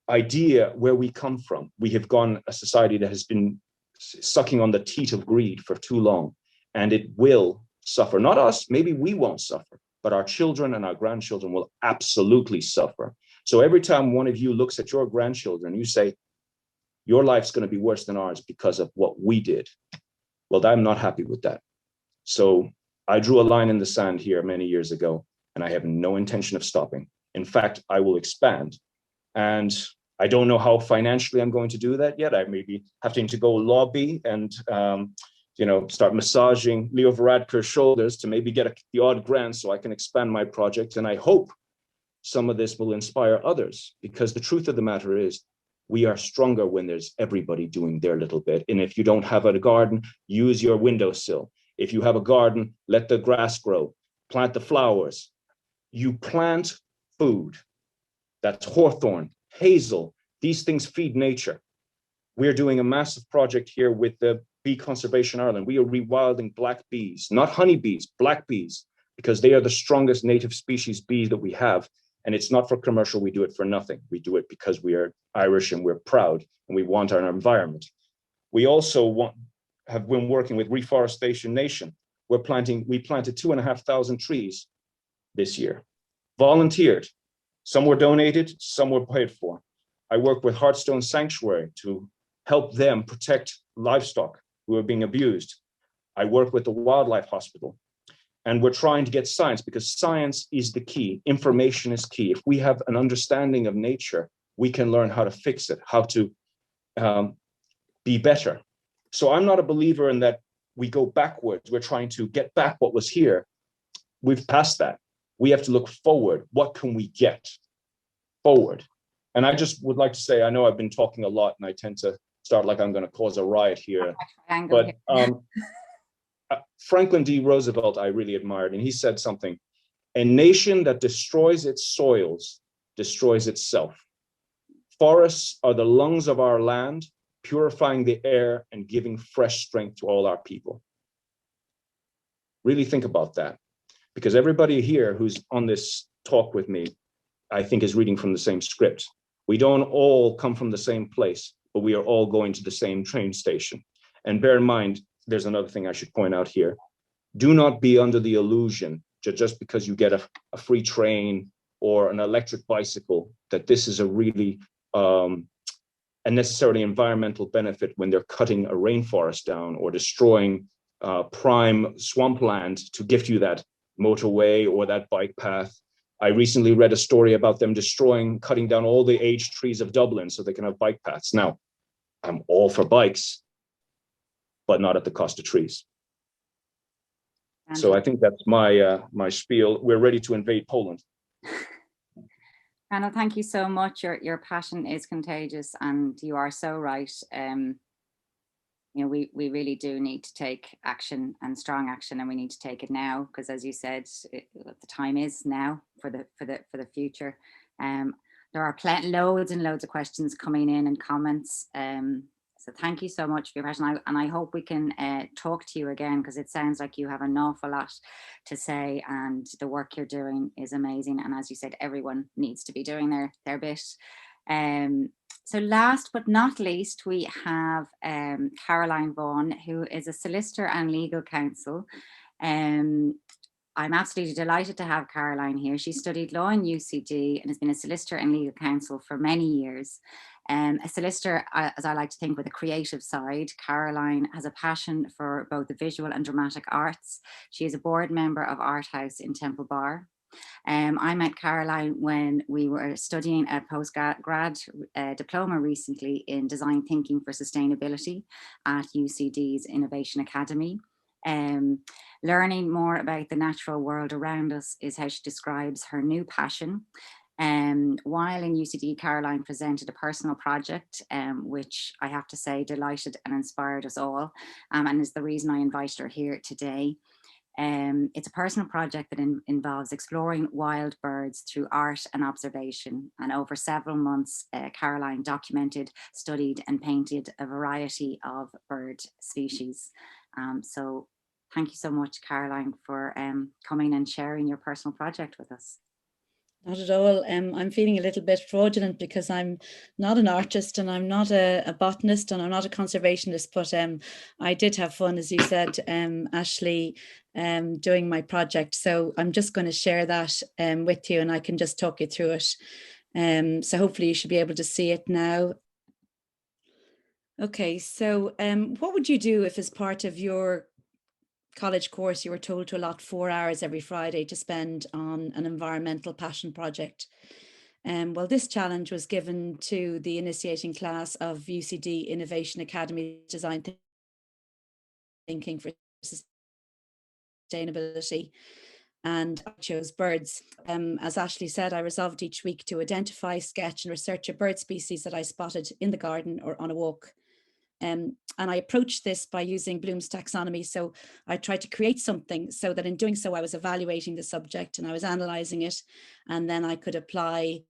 idea where we come from. We have gone a society that has been sucking on the teat of greed for too long, and it will suffer. Not us, maybe we won't suffer, but our children and our grandchildren will absolutely suffer. So every time one of you looks at your grandchildren, you say, your life's going to be worse than ours because of what we did. Well, I'm not happy with that. So I drew a line in the sand here many years ago, and I have no intention of stopping. In fact, I will expand. And I don't know how financially I'm going to do that yet. I may be having to go lobby and start massaging Leo Varadkar's shoulders to maybe get the odd grant so I can expand my project. And I hope some of this will inspire others, because the truth of the matter is we are stronger when there's everybody doing their little bit. And if you don't have a garden, use your windowsill. If you have a garden, let the grass grow, plant the flowers. You plant food. That's hawthorn, hazel. These things feed nature. We're doing a massive project here with the Bee Conservation Ireland. We are rewilding black bees, not honeybees, black bees, because they are the strongest native species bees that we have. And it's not for commercial, we do it for nothing. We do it because we are Irish and we're proud and we want our environment. We also have been working with Reforestation Nation. We planted 2,500 trees this year, volunteered. Some were donated, some were paid for. I work with Heartstone Sanctuary to help them protect livestock who are being abused. I work with the Wildlife Hospital. And we're trying to get science, because science is the key. Information is key. If we have an understanding of nature, we can learn how to fix it, how to be better. So I'm not a believer in that we go backwards. We're trying to get back what was here. We've passed that. We have to look forward. What can we get forward? And I just would like to say, I know I've been talking a lot and I tend to start like I'm going to cause a riot here. But Franklin D. Roosevelt, I really admired, and he said something: a nation that destroys its soils destroys itself. Forests are the lungs of our land, purifying the air and giving fresh strength to all our people. Really think about that, because everybody here who's on this talk with me, I think, is reading from the same script. We don't all come from the same place, but we are all going to the same train station. And bear in mind, there's another thing I should point out here. Do not be under the illusion that just because you get a free train or an electric bicycle, that this is a really a necessarily environmental benefit when they're cutting a rainforest down or destroying prime swampland to gift you that motorway or that bike path. I recently read a story about them cutting down all the aged trees of Dublin so they can have bike paths. Now, I'm all for bikes, but not at the cost of trees. So I think that's my my spiel. We're ready to invade Poland. Randal, thank you so much. Your passion is contagious, and you are so right. We really do need to take action, and strong action, and we need to take it now, because, as you said, the time is now for the future. There are loads and loads of questions coming in and comments. So thank you so much for your passion, and I hope we can talk to you again, because it sounds like you have an awful lot to say, and the work you're doing is amazing. And as you said, everyone needs to be doing their bit. So last but not least, we have Caroline Vaughan, who is a solicitor and legal counsel. I'm absolutely delighted to have Caroline here. She studied law in UCD and has been a solicitor and legal counsel for many years. A solicitor, as I like to think, with a creative side. Caroline has a passion for both the visual and dramatic arts. She is a board member of Art House in Temple Bar. I met Caroline when we were studying a postgrad diploma recently in design thinking for sustainability at UCD's Innovation Academy. Learning more about the natural world around us is how she describes her new passion. While in UCD, Caroline presented a personal project, which I have to say delighted and inspired us all, and is the reason I invited her here today. It's a personal project that involves exploring wild birds through art and observation. And over several months, Caroline documented, studied and painted a variety of bird species. So thank you so much, Caroline, for coming and sharing your personal project with us. Not at all. I'm feeling a little bit fraudulent because I'm not an artist and I'm not a botanist and I'm not a conservationist, but I did have fun, as you said, Ashley, doing my project. So I'm just going to share that with you, and I can just talk you through it. So hopefully you should be able to see it now. Okay, so what would you do if, as part of your college course, you were told to allot 4 hours every Friday to spend on an environmental passion project? Well, this challenge was given to the initiating class of UCD Innovation Academy Design thinking for sustainability, and I chose birds. As Ashley said, I resolved each week to identify, sketch and research a bird species that I spotted in the garden or on a walk. And I approached this by using Bloom's taxonomy. So I tried to create something so that in doing so, I was evaluating the subject and I was analysing it, and then I could apply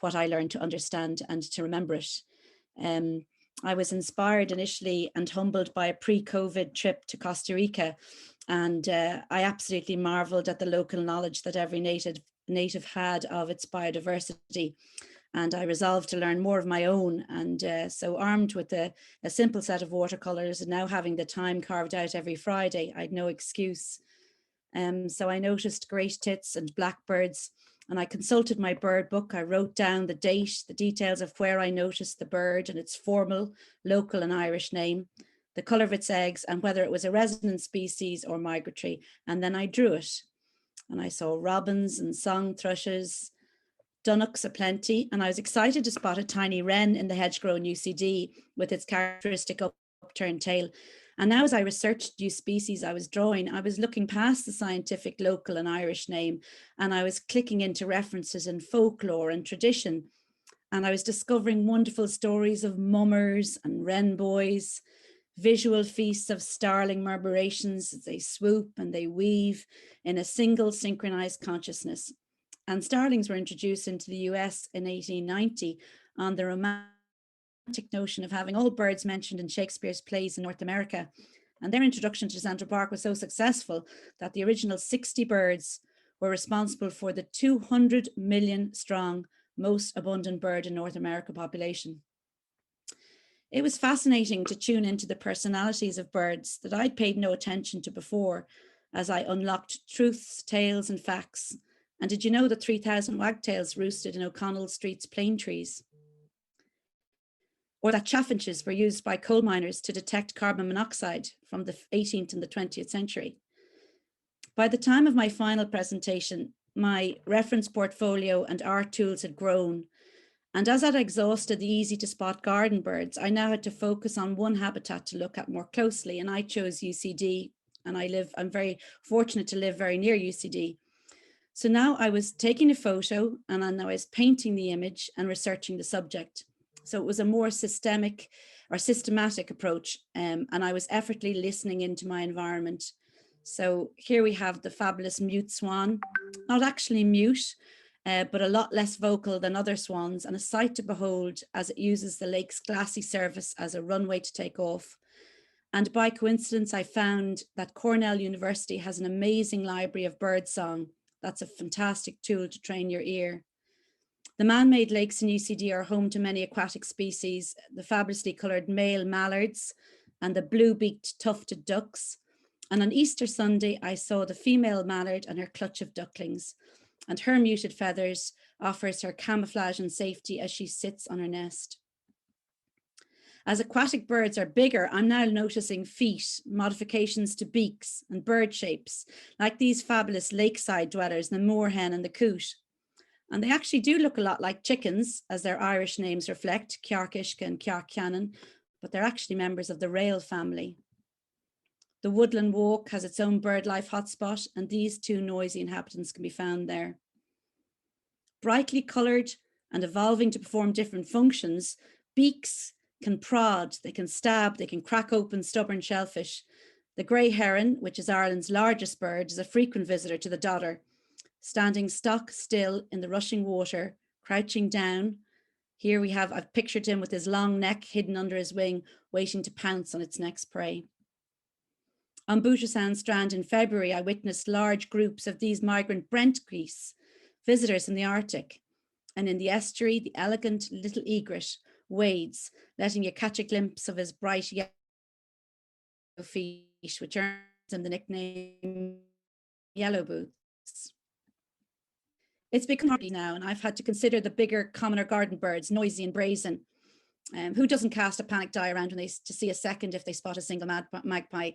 what I learned to understand and to remember it. I was inspired initially and humbled by a pre-COVID trip to Costa Rica, and I absolutely marvelled at the local knowledge that every native had of its biodiversity. And I resolved to learn more of my own. And so armed with a simple set of watercolours and now having the time carved out every Friday, I'd no excuse. So I noticed great tits and blackbirds, and I consulted my bird book. I wrote down the date, the details of where I noticed the bird and its formal, local and Irish name, the colour of its eggs and whether it was a resident species or migratory. And then I drew it. And I saw robins and song thrushes, dunnocks aplenty, and I was excited to spot a tiny wren in the hedgerow UCD with its characteristic upturned tail. And now as I researched new species I was drawing, I was looking past the scientific local and Irish name, and I was clicking into references in folklore and tradition. And I was discovering wonderful stories of mummers and wren boys, visual feasts of starling murmurations as they swoop and they weave in a single synchronized consciousness. And starlings were introduced into the US in 1890 on the romantic notion of having all birds mentioned in Shakespeare's plays in North America. And their introduction to Central Park was so successful that the original 60 birds were responsible for the 200 million strong, most abundant bird in North America population. It was fascinating to tune into the personalities of birds that I'd paid no attention to before as I unlocked truths, tales and facts. And did you know that 3,000 wagtails roosted in O'Connell Street's plane trees? Or that chaffinches were used by coal miners to detect carbon monoxide from the 18th and the 20th century. By the time of my final presentation, my reference portfolio and art tools had grown. And as I'd exhausted the easy to spot garden birds, I now had to focus on one habitat to look at more closely. And I chose UCD, and I'm very fortunate to live very near UCD. So now I was taking a photo and then I was painting the image and researching the subject. So it was a more systematic approach, and I was effortlessly listening into my environment. So here we have the fabulous mute swan, not actually mute, but a lot less vocal than other swans, and a sight to behold as it uses the lake's glassy surface as a runway to take off. And by coincidence, I found that Cornell University has an amazing library of birdsong. That's a fantastic tool to train your ear. The man-made lakes in UCD are home to many aquatic species, the fabulously coloured male mallards and the blue-beaked tufted ducks. And on Easter Sunday, I saw the female mallard and her clutch of ducklings, and her muted feathers offers her camouflage and safety as she sits on her nest. As aquatic birds are bigger, I'm now noticing feet, modifications to beaks and bird shapes, like these fabulous lakeside dwellers, the moorhen and the coot. And they actually do look a lot like chickens, as their Irish names reflect, Cearcishka and Cearcannon, but they're actually members of the rail family. The Woodland Walk has its own bird life hotspot, and these two noisy inhabitants can be found there. Brightly coloured and evolving to perform different functions, beaks can prod, they can stab, they can crack open stubborn shellfish. The grey heron, which is Ireland's largest bird, is a frequent visitor to the Dodder, standing stock still in the rushing water, crouching down. Here I've pictured him with his long neck hidden under his wing, waiting to pounce on its next prey. On Bootersound Strand in February, I witnessed large groups of these migrant Brent geese, visitors in the Arctic. And in the estuary, the elegant little egret wades, letting you catch a glimpse of his bright yellow feet, which earns him the nickname Yellow Boots. It's become hard now, and I've had to consider the bigger, commoner garden birds, noisy and brazen. Who doesn't cast a panicked eye around to see a second if they spot a single magpie,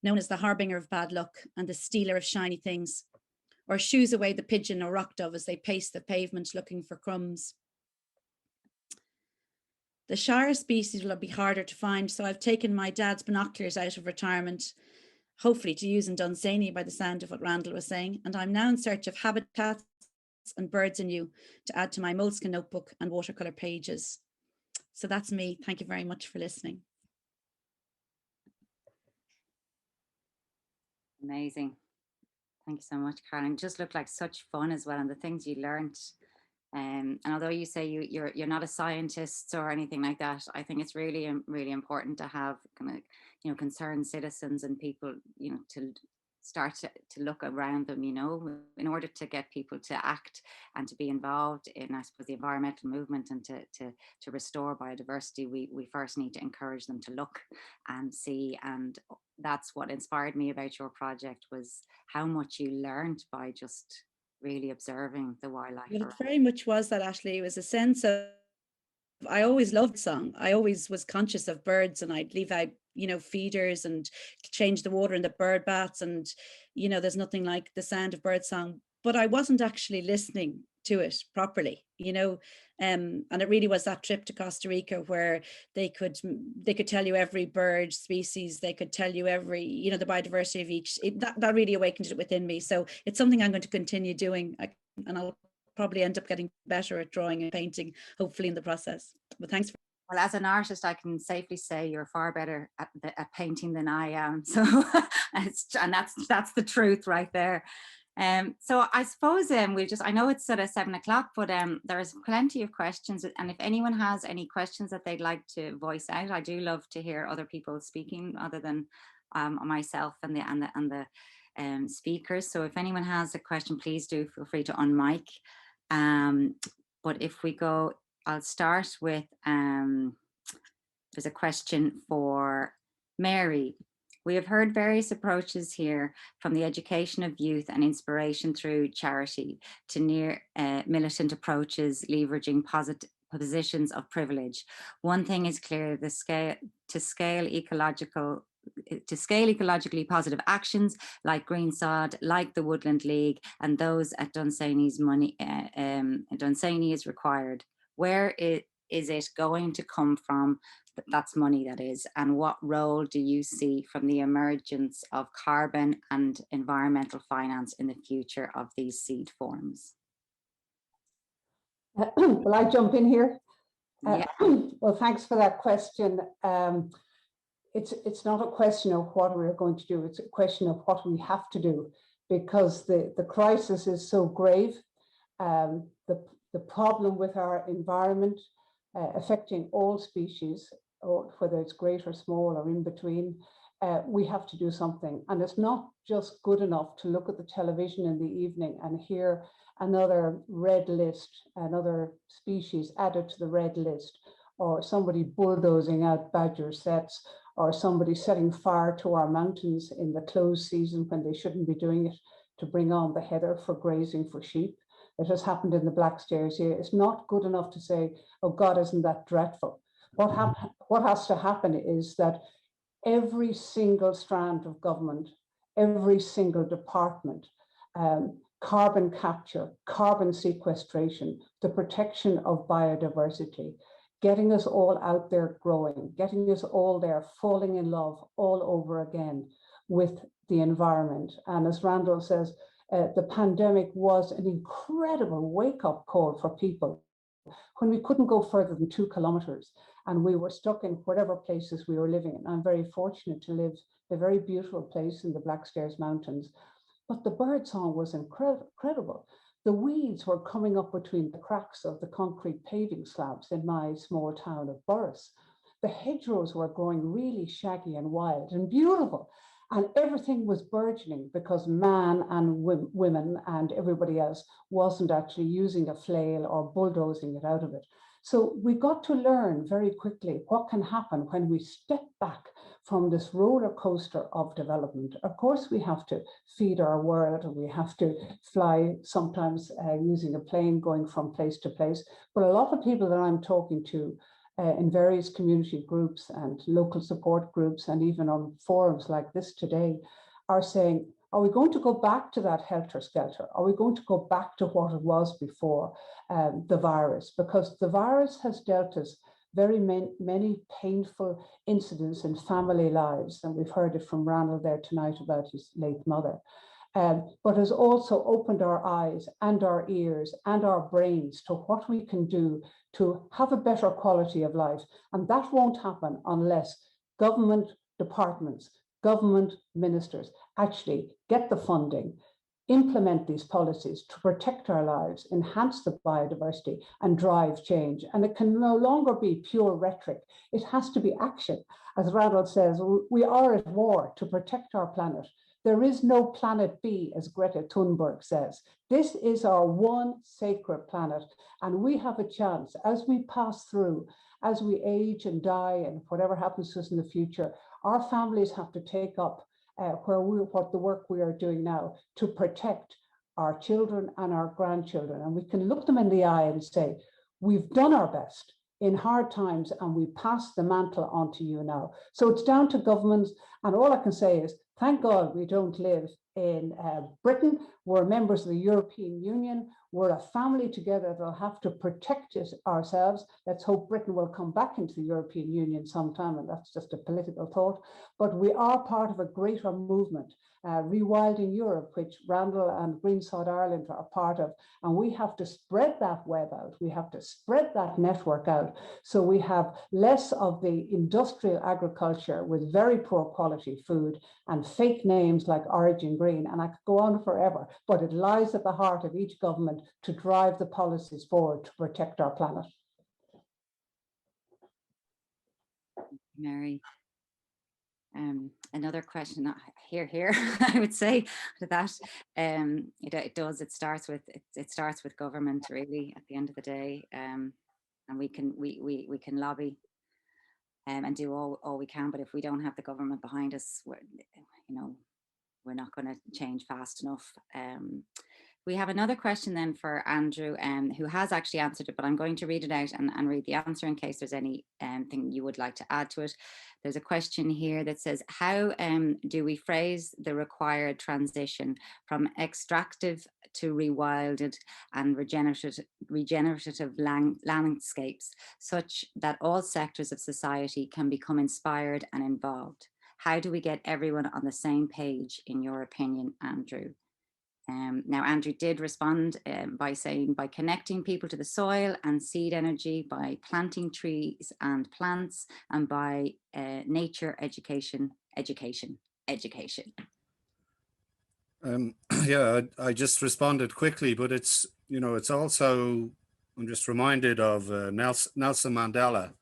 known as the harbinger of bad luck and the stealer of shiny things, or shoos away the pigeon or rock dove as they pace the pavement looking for crumbs. The Shire species will be harder to find. So I've taken my dad's binoculars out of retirement, hopefully to use in Dunsany by the sound of what Randal was saying. And I'm now in search of habitats and birds in you to add to my moleskin notebook and watercolor pages. So that's me. Thank you very much for listening. Amazing. Thank you so much, Caroline. Just looked like such fun as well, and the things you learned. And although you say you're not a scientist or anything like that, I think it's really really important to have kind of concerned citizens and people to start to look around them, in order to get people to act and to be involved in, I suppose, the environmental movement and to restore biodiversity. We first need to encourage them to look and see, and that's what inspired me about your project, was how much you learned by just really observing the wildlife. But it very much was that, Ashley. It was a sense of, I always loved song. I always was conscious of birds, and I'd leave out, feeders and change the water in the bird baths. And, there's nothing like the sound of bird song, but I wasn't actually listening to it properly, and it really was that trip to Costa Rica where they could tell you every bird species, they could tell you every, the biodiversity of each. That really awakened it within me. So it's something I'm going to continue doing, and I'll probably end up getting better at drawing and painting, hopefully, in the process. But thanks. Well, as an artist, I can safely say you're far better at painting than I am. So, and that's the truth right there. So I suppose I know it's sort of 7 o'clock, but there's plenty of questions, and if anyone has any questions that they'd like to voice out, I do love to hear other people speaking other than myself and the speakers. So if anyone has a question, please do feel free to unmic. But if we go, I'll start with, there's a question for Mary. We have heard various approaches here, from the education of youth and inspiration through charity to near militant approaches leveraging positions of privilege. One thing is clear: to scale ecologically positive actions like Green Sod, like the Woodland League, and those at Dunsany's Dunsany is required. Where is it going to come from? That's money, that is. And what role do you see from the emergence of carbon and environmental finance in the future of these seed forms? Will I jump in here? Yeah. Well, thanks for that question. It's not a question of what we're going to do. It's a question of what we have to do, because the crisis is so grave. The problem with our environment affecting all species, or whether it's great or small or in between, we have to do something. And it's not just good enough to look at the television in the evening and hear another red list, another species added to the red list, or somebody bulldozing out badger sets, or somebody setting fire to our mountains in the closed season when they shouldn't be doing it to bring on the heather for grazing for sheep. It has happened in the Blackstairs here. It's not good enough to say, oh God, isn't that dreadful? What has to happen is that every single strand of government, every single department, carbon capture, carbon sequestration, the protection of biodiversity, getting us all out there growing, getting us all there falling in love all over again with the environment. And as Randal says, the pandemic was an incredible wake-up call for people when we couldn't go further than 2 kilometers and we were stuck in whatever places we were living in. I'm very fortunate to live in a very beautiful place in the Blackstairs Mountains, but the birdsong was incredible. The weeds were coming up between the cracks of the concrete paving slabs in my small town of Borris. The hedgerows were growing really shaggy and wild and beautiful. And everything was burgeoning because man and women and everybody else wasn't actually using a flail or bulldozing it out of it. So we got to learn very quickly what can happen when we step back from this roller coaster of development. Of course, we have to feed our world, and we have to fly sometimes using a plane going from place to place. But a lot of people that I'm talking to in various community groups and local support groups, and even on forums like this today, are saying, are we going to go back to that helter-skelter? Are we going to go back to what it was before the virus? Because the virus has dealt us very many painful incidents in family lives. And we've heard it from Randal there tonight about his late mother. But has also opened our eyes and our ears and our brains to what we can do to have a better quality of life. And that won't happen unless government departments, government ministers actually get the funding, implement these policies to protect our lives, enhance the biodiversity, and drive change. And it can no longer be pure rhetoric. It has to be action. As Randal says, we are at war to protect our planet. There is no planet B, as Greta Thunberg says. This is our one sacred planet, and we have a chance as we pass through, as we age and die, and whatever happens to us in the future. Our families have to take up what the work we are doing now to protect our children and our grandchildren. And we can look them in the eye and say, we've done our best in hard times, and we pass the mantle on to you now. So it's down to governments, and all I can say is, thank God we don't live in Britain. We're members of the European Union. We're a family together that'll have to protect it ourselves. Let's hope Britain will come back into the European Union sometime, and that's just a political thought. But we are part of a greater movement, Rewilding Europe, which Randal and Green Sod Ireland are part of. And we have to spread that web out. We have to spread that network out so we have less of the industrial agriculture with very poor quality food and fake names like Origin Green. And I could go on forever, but it lies at the heart of each government to drive the policies forward to protect our planet. Mary. Another question here, I would say to that. It starts with government, really, at the end of the day, and we can lobby and do all we can, but if we don't have the government behind us, we're not going to change fast enough. We have another question then for Andrew, who has actually answered it, but I'm going to read it out and read the answer in case there's any thing you would like to add to it. There's a question here that says, how do we phrase the required transition from extractive to rewilded and regenerative landscapes, such that all sectors of society can become inspired and involved? How do we get everyone on the same page, in your opinion, Andrew? Now, Andrew did respond by saying, by connecting people to the soil and seed energy, by planting trees and plants, and by nature education. Yeah, I just responded quickly, but it's also, I'm just reminded of Nelson Mandela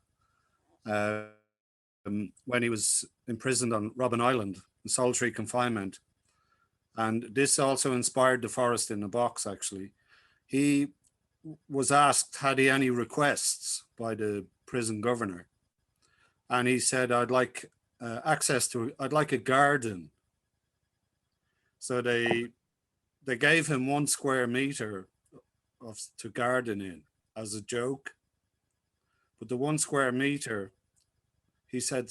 when he was imprisoned on Robben Island in solitary confinement. And this also inspired the Forest in the Box, actually. He was asked, had he any requests by the prison governor? And he said, I'd like I'd like a garden. So they gave him 1 square meter to garden in as a joke. But the 1 square meter, he said,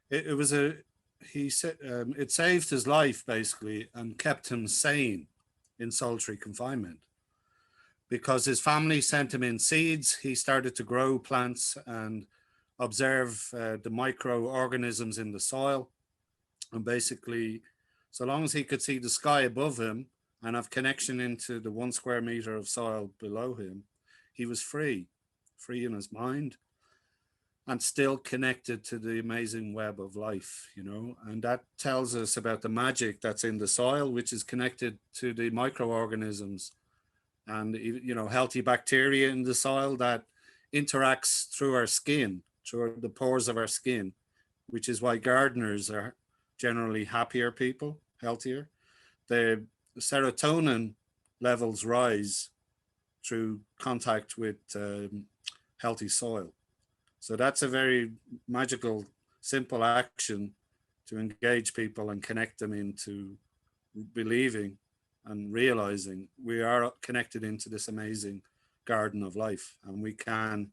it saved his life, basically, and kept him sane in solitary confinement, because his family sent him in seeds. He started to grow plants and observe the microorganisms in the soil, and basically, so long as he could see the sky above him and have connection into the 1 square meter of soil below him, he was free in his mind, and still connected to the amazing web of life, and that tells us about the magic that's in the soil, which is connected to the microorganisms and, healthy bacteria in the soil that interacts through our skin, through the pores of our skin, which is why gardeners are generally happier people, healthier. The serotonin levels rise through contact with healthy soil. So that's a very magical, simple action to engage people and connect them into believing and realizing we are connected into this amazing garden of life, and we can,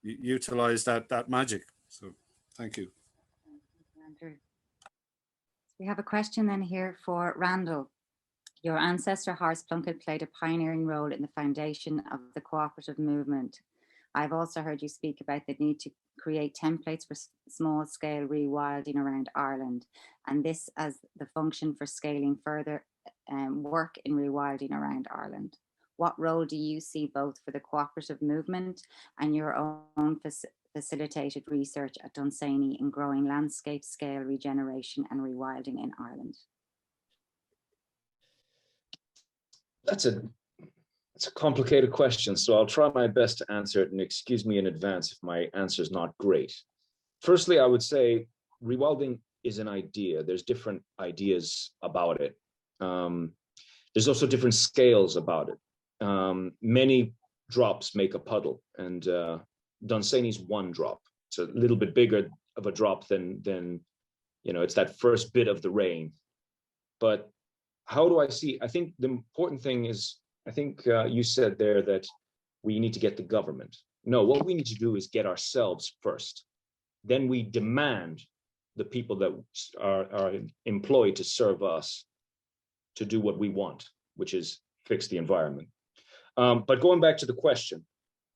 utilize that magic. So thank you. Andrew. We have a question then here for Randal. Your ancestor Horace Plunkett played a pioneering role in the foundation of the cooperative movement. I've also heard you speak about the need to create templates for small-scale rewilding around Ireland, and this as the function for scaling further work in rewilding around Ireland. What role do you see both for the cooperative movement and your own facilitated research at Dunsany in growing landscape scale regeneration and rewilding in Ireland? That's a complicated question, so I'll try my best to answer it, and excuse me in advance if my answer is not great. Firstly, I would say rewilding is an idea. There's different ideas about it. There's also different scales about it. Many drops make a puddle, and Dunsany's one drop. It's a little bit bigger of a drop than you know, it's that first bit of the rain. But how do I see? I think the important thing is, I think you said there that we need to get the government. No, what we need to do is get ourselves first. Then we demand the people that are employed to serve us to do what we want, which is fix the environment. But going back to the question,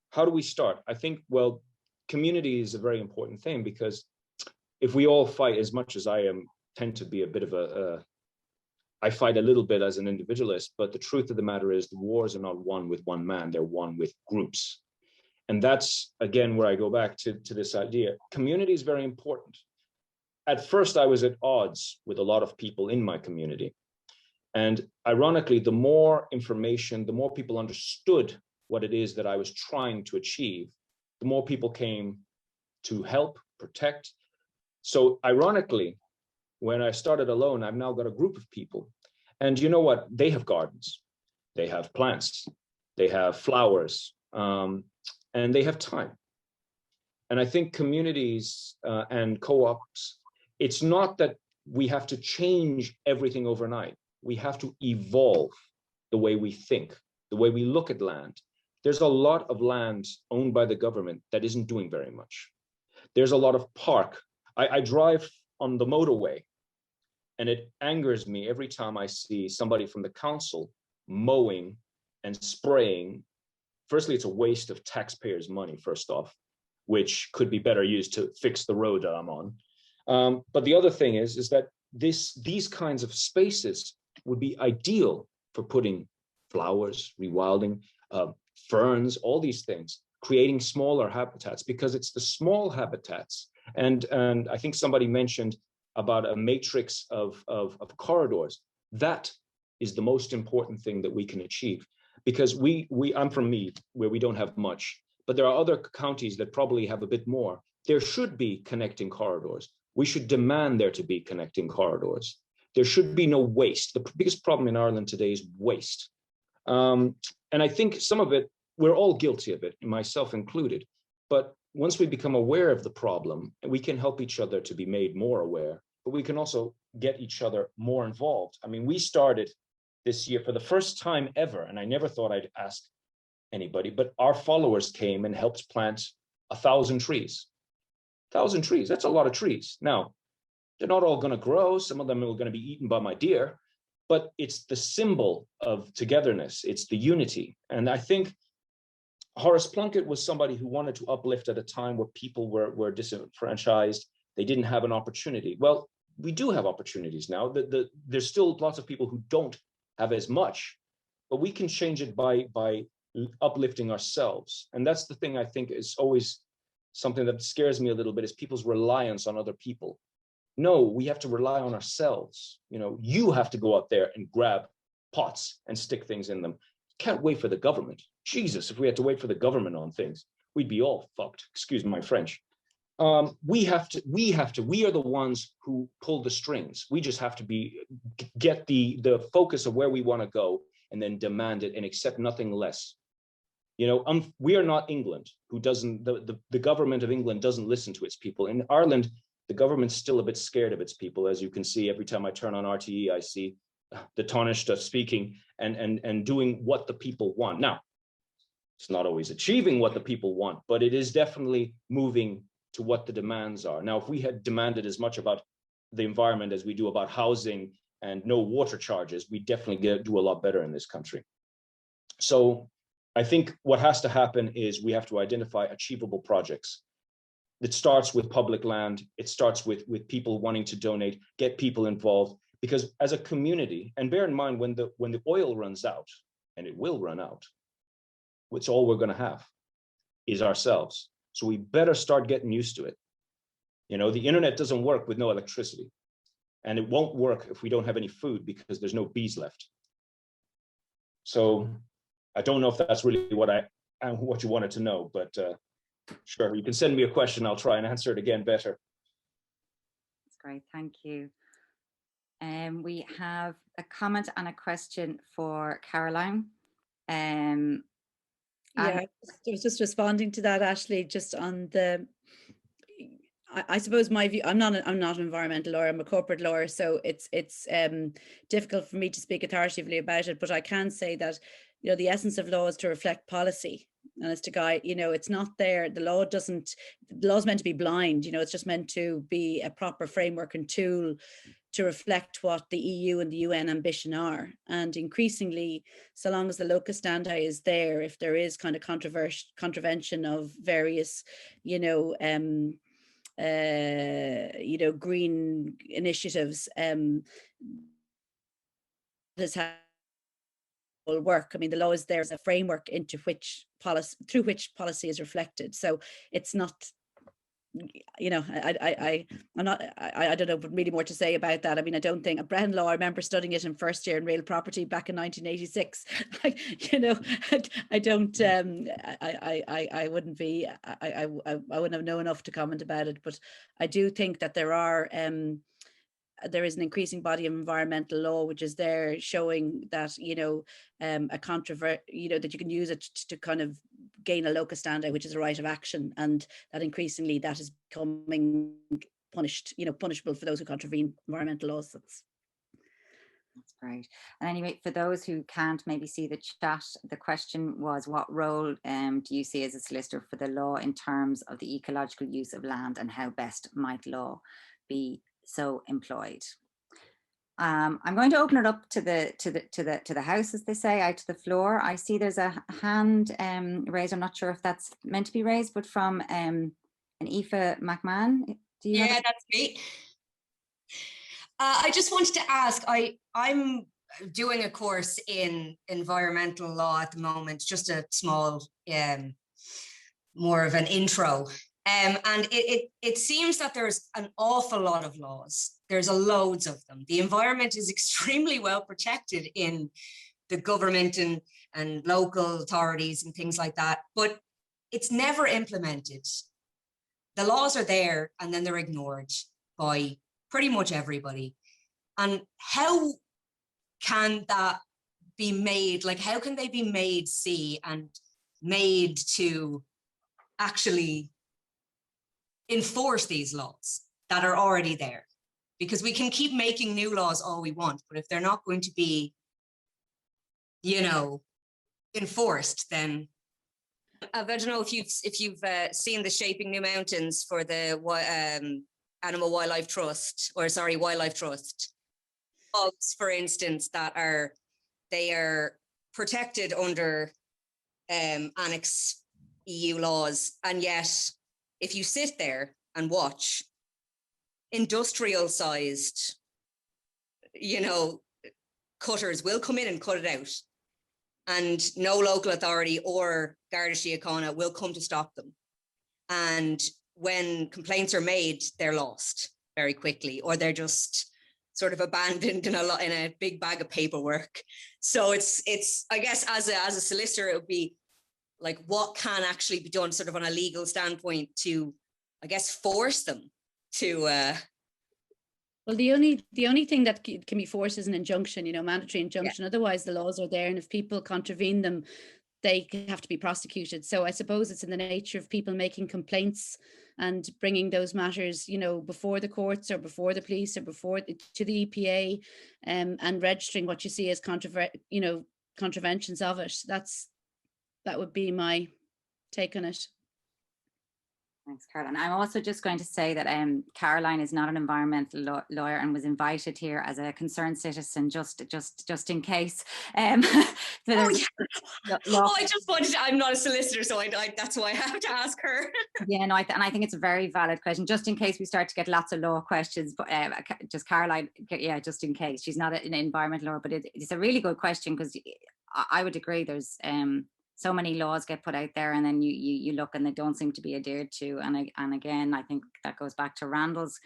how do we start? I think, well, community is a very important thing, because if we all fight, as much as I tend to be a bit of I fight a little bit as an individualist, but the truth of the matter is the wars are not won with one man, they're won with groups. And that's, again, where I go back to this idea. Community is very important. At first, I was at odds with a lot of people in my community. And ironically, the more information, the more people understood what it is that I was trying to achieve, the more people came to help, protect. So ironically, when I started alone, I've now got a group of people. And you know what? They have gardens, they have plants, they have flowers, and they have time. And I think communities and co-ops, it's not that we have to change everything overnight. We have to evolve the way we think, the way we look at land. There's a lot of land owned by the government that isn't doing very much. There's a lot of park. I drive on the motorway, and it angers me every time I see somebody from the council mowing and spraying. Firstly, it's a waste of taxpayers' money, first off, which could be better used to fix the road that I'm on. But the other thing is that these kinds of spaces would be ideal for putting flowers, rewilding, ferns, all these things, creating smaller habitats, because it's the small habitats. And I think somebody mentioned about a matrix of corridors. That is the most important thing that we can achieve, because I'm from Meath, where we don't have much, but there are other counties that probably have a bit more. There should be connecting corridors. We should demand there to be connecting corridors. There should be no waste. The biggest problem in Ireland today is waste. And I think some of it, we're all guilty of it, myself included. But once we become aware of the problem, we can help each other to be made more aware, but we can also get each other more involved. I mean, we started this year for the first time ever, and I never thought I'd ask anybody, but our followers came and helped plant 1,000 trees. 1,000 trees, that's a lot of trees. Now, they're not all going to grow. Some of them are going to be eaten by my deer, but it's the symbol of togetherness. It's the unity. And I think Horace Plunkett was somebody who wanted to uplift at a time where people were disenfranchised. They didn't have an opportunity. Well, we do have opportunities now. There's still lots of people who don't have as much, but we can change it by uplifting ourselves. And that's the thing I think is always something that scares me a little bit, is people's reliance on other people. No, we have to rely on ourselves. You know, you have to go out there and grab pots and stick things in them. Can't wait for the government. Jesus, if we had to wait for the government on things, we'd be all fucked. Excuse my French. We are the ones who pull the strings. We just have to get the focus of where we want to go, and then demand it and accept nothing less. You know, we are not England, who doesn't, the government of England doesn't listen to its people. In Ireland, the government's still a bit scared of its people. As you can see, every time I turn on RTE, I see the Taoiseach speaking and doing what the people want. Now, it's not always achieving what the people want, but it is definitely moving to what the demands are. Now, if we had demanded as much about the environment as we do about housing and no water charges, we definitely do a lot better in this country. So I think what has to happen is we have to identify achievable projects. It starts with public land. It starts with people wanting to donate, get people involved, because as a community, and bear in mind when the oil runs out, and it will run out, it's all we're going to have is ourselves. So we better start getting used to it. You know, the internet doesn't work with no electricity, and it won't work if we don't have any food because there's no bees left. So I don't know if that's really what you wanted to know, but sure, you can send me a question. I'll try and answer it again better. That's great, thank you. We have a comment and a question for Caroline. Yeah, I was just responding to that, Ashley, just on the, I suppose my view, I'm not an environmental lawyer, I'm a corporate lawyer, so it's difficult for me to speak authoritatively about it, but I can say that, you know, the essence of law is to reflect policy, and it's to guide, you know, it's not there, the law's meant to be blind, you know, it's just meant to be a proper framework and tool to reflect what the EU and the UN ambition are. And increasingly, so long as the locus standi is there, if there is kind of contravention of various, green initiatives, this will work. I mean, the law is there as a framework into which policy, through which policy is reflected. So it's not, you know, I don't know really more to say about that. I mean, I don't think a Brennan law, I remember studying it in first year in real property back in 1986. You know, I don't, I wouldn't be, I wouldn't have known enough to comment about it, but I do think that there is an increasing body of environmental law which is there showing that, you know, that you can use it to kind of gain a locus standi, which is a right of action, and that increasingly that is becoming punished, you know, punishable for those who contravene environmental laws. That's great. And anyway, for those who can't maybe see the chat, the question was, what role do you see as a solicitor for the law in terms of the ecological use of land, and how best might law be so employed? I'm going to open it up to the house, as they say, out to the floor. I see there's a hand raised. I'm not sure if that's meant to be raised, but from an Aoife McMahon. Do you? Yeah, that's me. I just wanted to ask. I'm doing a course in environmental law at the moment. Just a small, more of an intro. And it seems that there's an awful lot of laws. There's loads of them. The environment is extremely well protected in the government and local authorities and things like that, but it's never implemented. The laws are there and then they're ignored by pretty much everybody. And how can that be made? Like, how can they be made see and made to actually enforce these laws that are already there? Because we can keep making new laws all we want, but if they're not going to be, you know, enforced, then I don't know if you've seen the Shaping New Mountains for the Wildlife Trust. Dogs, for instance, that are protected under Annex EU laws, and yet if you sit there and watch, industrial sized, you know, cutters will come in and cut it out, and no local authority or Garda Síochána will come to stop them. And when complaints are made, they're lost very quickly, or they're just sort of abandoned in a big bag of paperwork. So it's I guess as a solicitor, it would be like, what can actually be done sort of on a legal standpoint to, I guess, force them to well, the only thing that can be forced is an injunction, you know, mandatory injunction. Yeah. Otherwise the laws are there, and if people contravene them, they have to be prosecuted. So I suppose it's in the nature of people making complaints and bringing those matters, you know, before the courts or before the police or to the EPA, and registering what you see as contraventions of it. That would be my take on it. Thanks, Caroline. I'm also just going to say that Caroline is not an environmental lawyer and was invited here as a concerned citizen, just in case. Oh, I just wanted. I'm not a solicitor, so that's why I have to ask her. Yeah, no, and I think it's a very valid question, just in case we start to get lots of law questions. But just Caroline, yeah, just in case. She's not an environmental lawyer, but it's a really good question, because I would agree. There's so many laws get put out there, and then you look and they don't seem to be adhered to. And again, I think that goes back to Randal's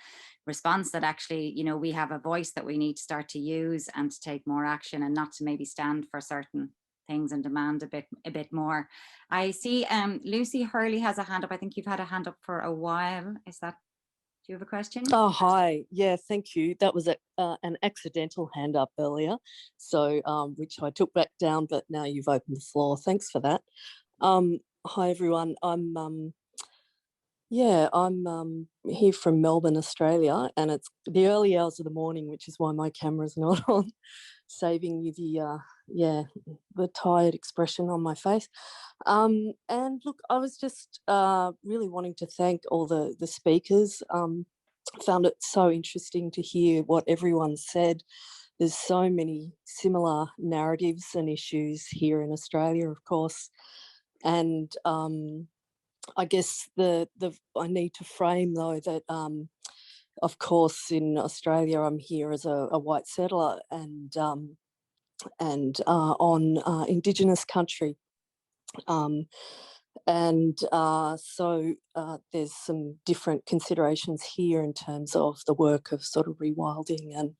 response, that actually, you know, we have a voice that we need to start to use and to take more action, and not to maybe stand for certain things and demand a bit more. I see Lucy Hurley has a hand up. I think you've had a hand up for a while. Is that, do you have a question? Oh, hi. Yeah, thank you. That was an accidental hand up earlier, so which I took back down, but now you've opened the floor. Thanks for that. Hi, everyone. I'm here from Melbourne, Australia, and it's the early hours of the morning, which is why my camera's not on, saving you the tired expression on my face. And look, I was just really wanting to thank all the speakers. Found it so interesting to hear what everyone said. There's so many similar narratives and issues here in Australia, of course. And I guess I need to frame, though, that of course in Australia I'm here as a white settler and on Indigenous country. So there's some different considerations here in terms of the work of sort of rewilding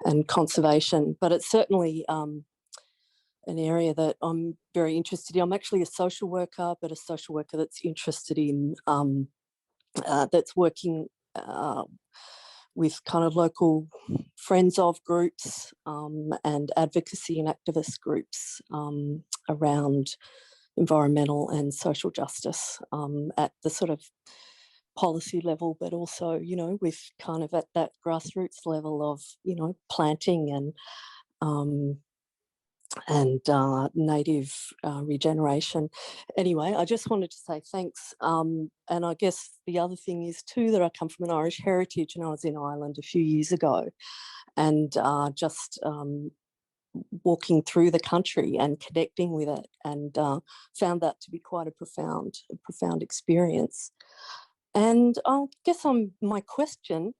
and conservation, but it's certainly an area that I'm very interested in. I'm actually a social worker, but a social worker that's interested in, that's working with kind of local friends of groups and advocacy and activist groups around environmental and social justice at the sort of policy level, but also, you know, with kind of at that grassroots level of, you know, planting and native regeneration. Anyway, I just wanted to say thanks. And I guess the other thing is too that I come from an Irish heritage, and I was in Ireland a few years ago, and just walking through the country and connecting with it, and found that to be quite a profound experience. And I guess my question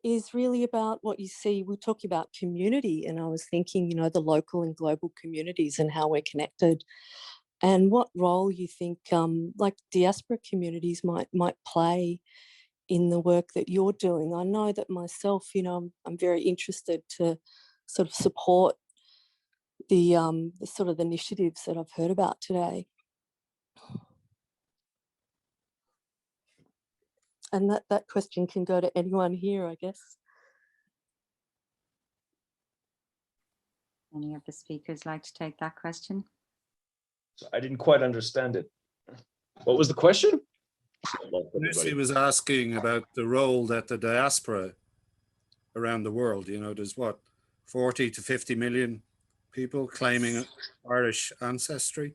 is really about what you see. We're talking about community, and I was thinking, you know, the local and global communities and how we're connected, and what role you think like diaspora communities might play in the work that you're doing. I know that myself, you know, I'm very interested to sort of support the sort of initiatives that I've heard about today. And that question can go to anyone here, I guess. Any of the speakers like to take that question? So I didn't quite understand it. What was the question? Lucy was asking about the role that the diaspora around the world, you know, there's what, 40 to 50 million people claiming Irish ancestry.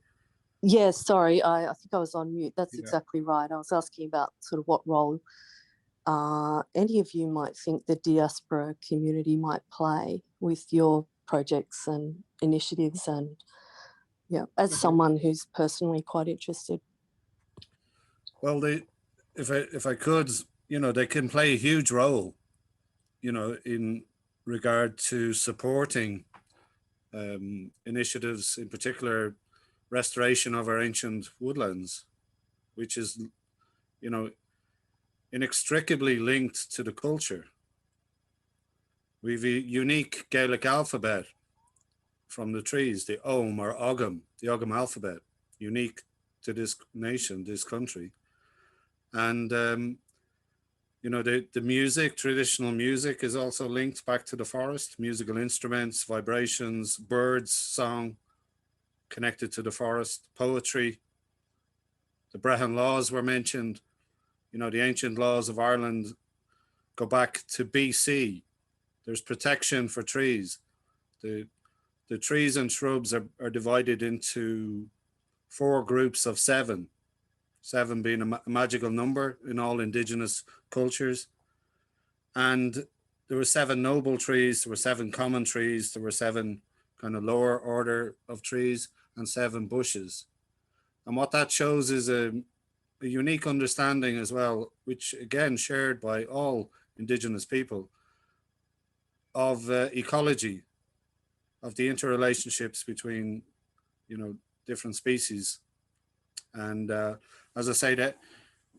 Yeah, sorry, I think I was on mute. That's exactly right. I was asking about sort of what role any of you might think the diaspora community might play with your projects and initiatives, and as someone who's personally quite interested. Well, if I could, you know, they can play a huge role, you know, in regard to supporting initiatives, in particular restoration of our ancient woodlands, which is, you know, inextricably linked to the culture. We've a unique Gaelic alphabet from the trees, the Ogham or Ogham, the Ogham alphabet, unique to this nation, this country. And, you know, the music, traditional music is also linked back to the forest, musical instruments, vibrations, birds, song, connected to the forest, poetry. The Brehon laws were mentioned. You know, the ancient laws of Ireland go back to BC. There's protection for trees. The trees and shrubs are divided into 4 groups of 7. 7 being a magical number in all indigenous cultures. And there were 7 noble trees, there were 7 common trees, there were 7 kind of lower order of trees, and 7 bushes. And what that shows is a unique understanding as well, which again shared by all indigenous people, of ecology, of the interrelationships between, you know, different species. And as I say,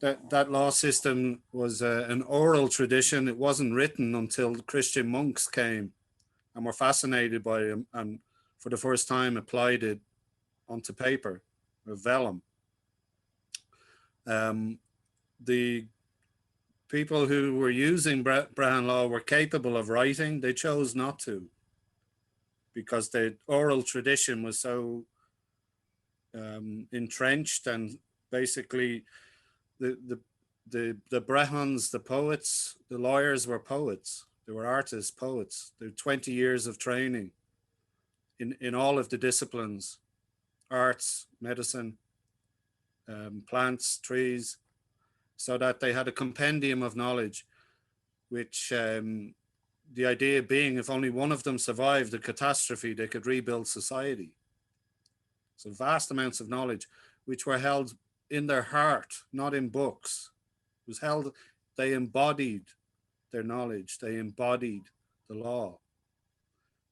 that law system was an oral tradition. It wasn't written until Christian monks came and were fascinated by it, and for the first time applied it onto paper, or vellum. The people who were using Brehon law were capable of writing. They chose not to, because the oral tradition was so entrenched, and basically the Brehons, the poets, the lawyers were poets. They were artists, poets. They had 20 years of training in all of the disciplines: arts, medicine, plants, trees, so that they had a compendium of knowledge, which the idea being, if only one of them survived the catastrophe, they could rebuild society. So vast amounts of knowledge, which were held in their heart, not in books. It was held, they embodied their knowledge, they embodied the law.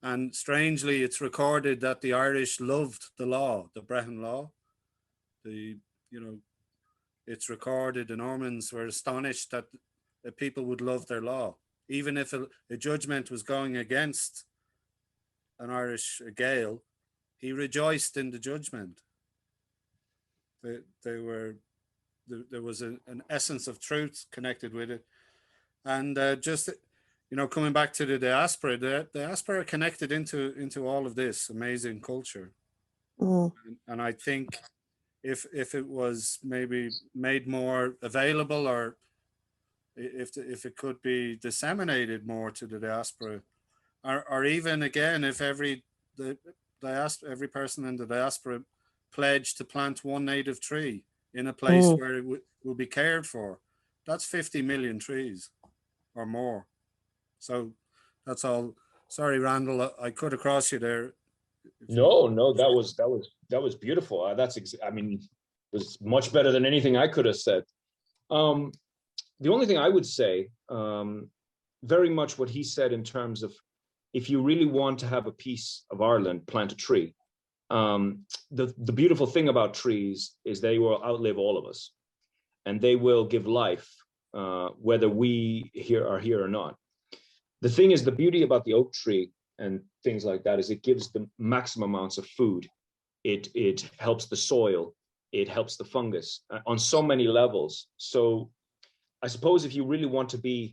And strangely, it's recorded that the Irish loved the law, the Brehon law. It's recorded, the Normans were astonished that people would love their law. Even if a judgment was going against an Irish Gael, he rejoiced in the judgment. There was an essence of truth connected with it. And just, you know, coming back to the diaspora, the diaspora connected into all of this amazing culture. And I think if it was maybe made more available, or if it could be disseminated more to the diaspora, or even again, if every person in the diaspora pledged to plant 1 native tree in a place where it will be cared for, that's 50 million trees or more. So that's all. Sorry, Randal, I cut across you there. No, that was beautiful. I mean, it was much better than anything I could have said. The only thing I would say, very much what he said in terms of, if you really want to have a piece of Ireland, plant a tree. The beautiful thing about trees is they will outlive all of us, and they will give life, whether we are here or not. The thing is, the beauty about the oak tree and things like that is it gives the maximum amounts of food. It helps the soil, it helps the fungus on so many levels. So I suppose if you really want to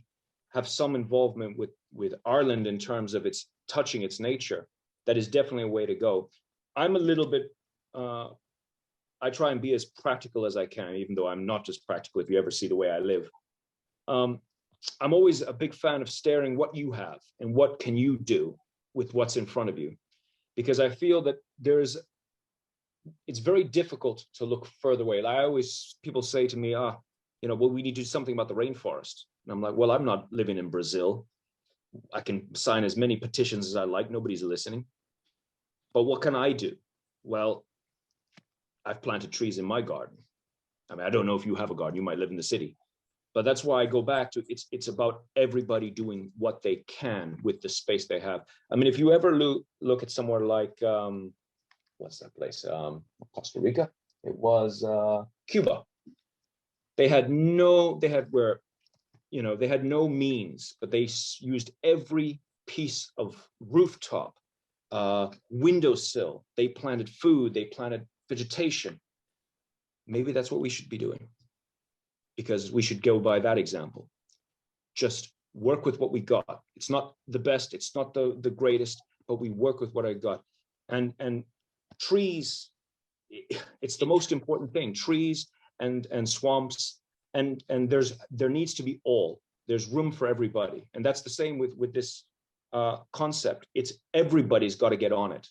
have some involvement with Ireland in terms of its touching its nature, that is definitely a way to go. I'm a little bit, I try and be as practical as I can, even though I'm not just practical if you ever see the way I live. I'm always a big fan of staring what you have and what can you do with what's in front of you, because I feel that it's very difficult to look further away. People say to me, well, we need to do something about the rainforest. And I'm like, well, I'm not living in Brazil. I can sign as many petitions as I like. Nobody's listening. But what can I do? Well, I've planted trees in my garden. I mean, I don't know if you have a garden. You might live in the city. But that's why I go back to it's about everybody doing what they can with the space they have. I mean, if you ever look at somewhere like, what's that place? Costa Rica? It was Cuba. They had no means, but they used every piece of rooftop, windowsill. They planted food, they planted vegetation. Maybe that's what we should be doing, because we should go by that example. Just work with what we got. It's not the best, it's not the greatest, but we work with what I got. And trees, it's the most important thing. Trees and swamps, and there needs to be there's room for everybody. And that's the same with this concept. It's everybody's got to get on it.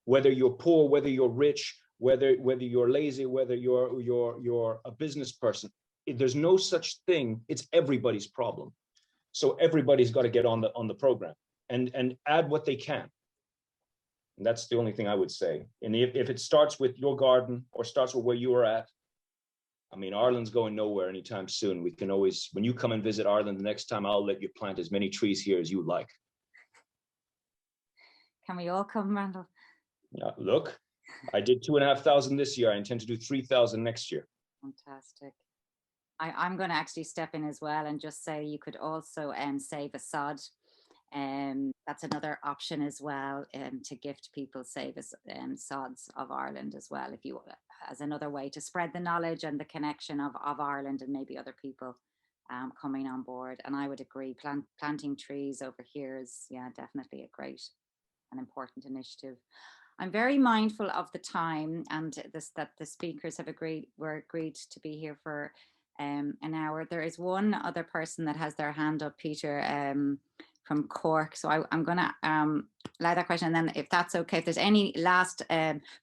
Whether you're poor, whether you're rich, whether you're lazy, whether you're a business person. There's no such thing. It's everybody's problem. So everybody's got to get on the program and add what they can. And that's the only thing I would say. And if it starts with your garden or starts with where you are at, I mean, Ireland's going nowhere anytime soon. We can always, when you come and visit Ireland the next time, I'll let you plant as many trees here as you like. Can we all come, Randal? Look, I did 2,500 this year. I intend to do 3,000 next year. Fantastic. I'm going to actually step in as well and just say you could also save a sod. That's another option as well, to gift people sods of Ireland as well, if you, as another way to spread the knowledge and the connection of Ireland and maybe other people coming on board. And I would agree, planting trees over here is, yeah, definitely a great and important initiative. I'm very mindful of the time and that the speakers have agreed to be here for an hour. There is one other person that has their hand up, Peter, from Cork. So I'm going to allow that question. And then if that's okay, if there's any last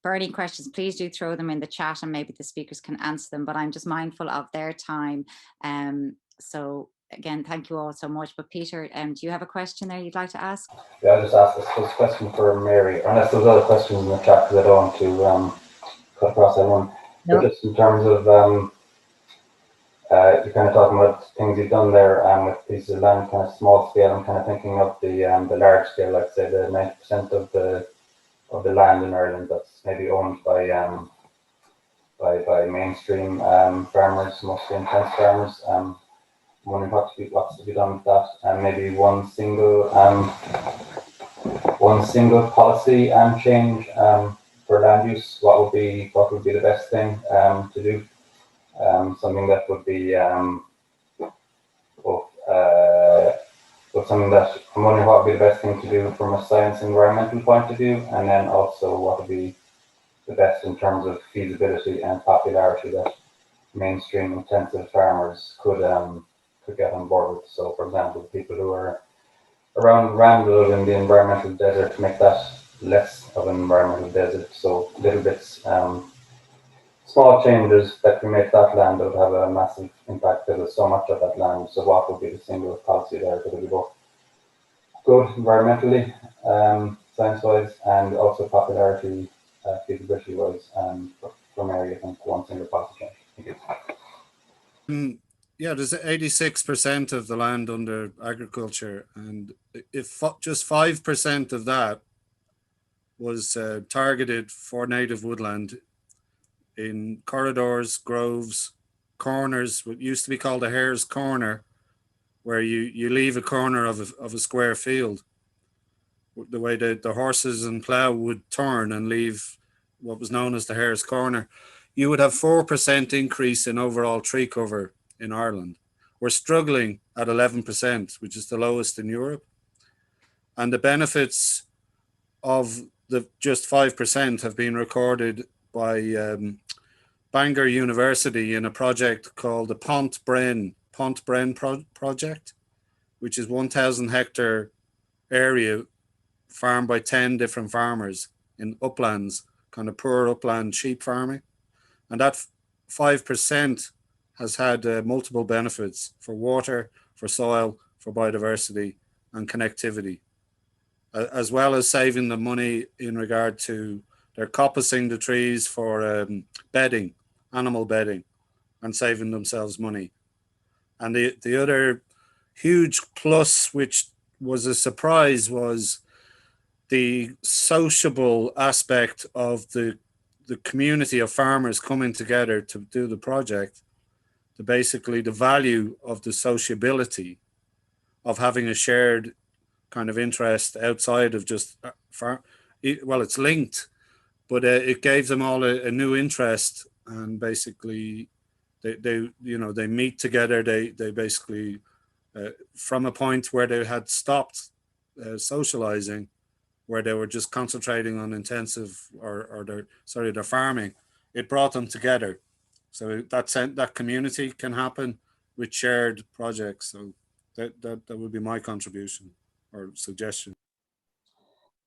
burning questions, please do throw them in the chat and maybe the speakers can answer them. But I'm just mindful of their time. So again, thank you all so much. But Peter, do you have a question there you'd like to ask? Yeah, I'll just ask this question for Mary, unless there's other questions in the chat, because I don't want to cut across everyone. No. But just in terms of, you're kind of talking about things you've done there with pieces of land, kind of small scale. I'm kind of thinking of the large scale, like say the 90% of the land in Ireland that's maybe owned by mainstream farmers, mostly intense farmers. I'm wondering what's to be done with that, and maybe one single policy and change for land use. What would be the best thing to do? Something that would be something that I'm wondering what would be the best thing to do from a science environmental point of view, and then also what would be the best in terms of feasibility and popularity that mainstream intensive farmers could get on board with. So, for example, people who are around Randal in the environmental desert, to make that less of an environmental desert. So, little bits, small changes that can make that land would have a massive impact. There's so much of that land. So, what would be the single policy there that would be both good environmentally, science-wise, and also popularity, feasibility-wise, from area? I think one single policy change. Thank you. Yeah, there's 86% of the land under agriculture, and if just 5% of that was targeted for native woodland in corridors, groves, corners, what used to be called a hare's corner, where you leave a corner of a square field, the way the horses and plough would turn and leave what was known as the hare's corner, you would have 4% increase in overall tree cover in Ireland. We're struggling at 11%, which is the lowest in Europe. And the benefits of the just 5% have been recorded by Bangor University in a project called the Pont Bren project, which is 1,000 hectare area farmed by 10 different farmers in uplands, kind of poor upland sheep farming. And that 5% has had multiple benefits for water, for soil, for biodiversity and connectivity, as well as saving them money in regard to they're coppicing the trees for bedding, animal bedding, and saving themselves money. And the other huge plus, which was a surprise, was the sociable aspect of the community of farmers coming together to do the project. Basically the value of the sociability of having a shared kind of interest outside of just well, it's linked, but it gave them all a new interest, and basically they meet together. They basically from a point where they had stopped socializing, where they were just concentrating on intensive or their farming, it brought them together. So that community can happen with shared projects. So that would be my contribution or suggestion.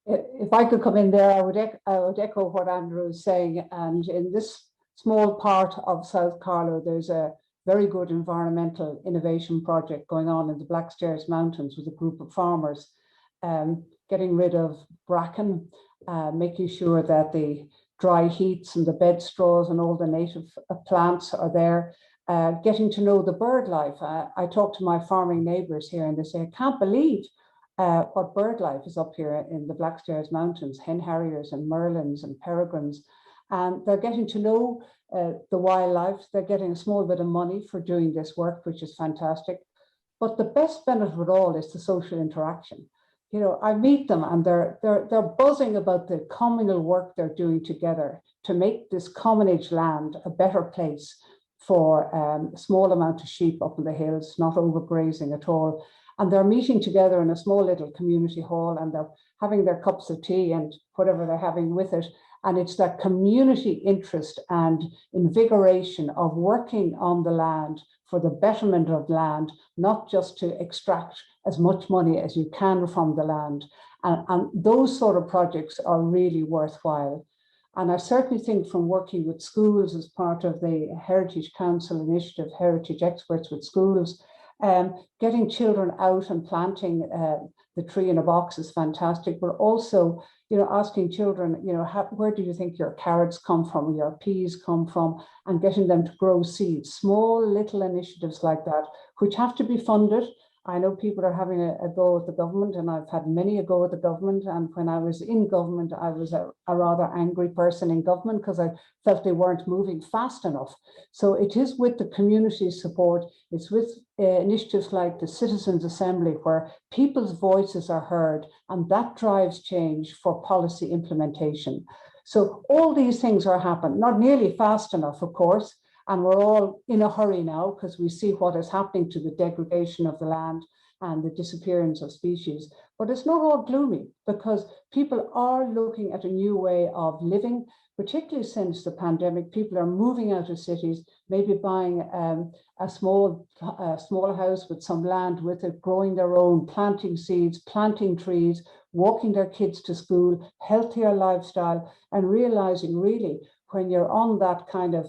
If if I could come in there, I would echo what Andrew is saying. And in this small part of South Carlow, there's a very good environmental innovation project going on in the Blackstairs Mountains with a group of farmers, getting rid of bracken, making sure that the dry heaths and the bed straws and all the native plants are there, getting to know the bird life. I talk to my farming neighbours here and they say, I can't believe what bird life is up here in the Blackstairs Mountains, hen harriers and merlins and peregrines. And they're getting to know the wildlife. They're getting a small bit of money for doing this work, which is fantastic. But the best benefit of it all is the social interaction. You know, I meet them and they're buzzing about the communal work they're doing together to make this commonage land a better place for a small amount of sheep up in the hills, not overgrazing at all. And they're meeting together in a small little community hall and they're having their cups of tea and whatever they're having with it. And it's that community interest and invigoration of working on the land for the betterment of land, not just to extract as much money as you can from the land. And those sort of projects are really worthwhile. And I certainly think from working with schools as part of the Heritage Council initiative, Heritage Experts with Schools, getting children out and planting the tree in a box is fantastic, but also, you know, asking children, you know, where do you think your carrots come from, your peas come from, and getting them to grow seeds, small little initiatives like that, which have to be funded. I know people are having a go at the government, and I've had many a go at the government. And when I was in government, I was a rather angry person in government because I felt they weren't moving fast enough. So it is with the community support, it's with initiatives like the Citizens' Assembly, where people's voices are heard, and that drives change for policy implementation. So all these things are happening, not nearly fast enough, of course. And we're all in a hurry now because we see what is happening to the degradation of the land and the disappearance of species. But it's not all gloomy because people are looking at a new way of living, particularly since the pandemic. People are moving out of cities, maybe buying a small house with some land with it, growing their own, planting seeds, planting trees, walking their kids to school, healthier lifestyle, and realizing really when you're on that kind of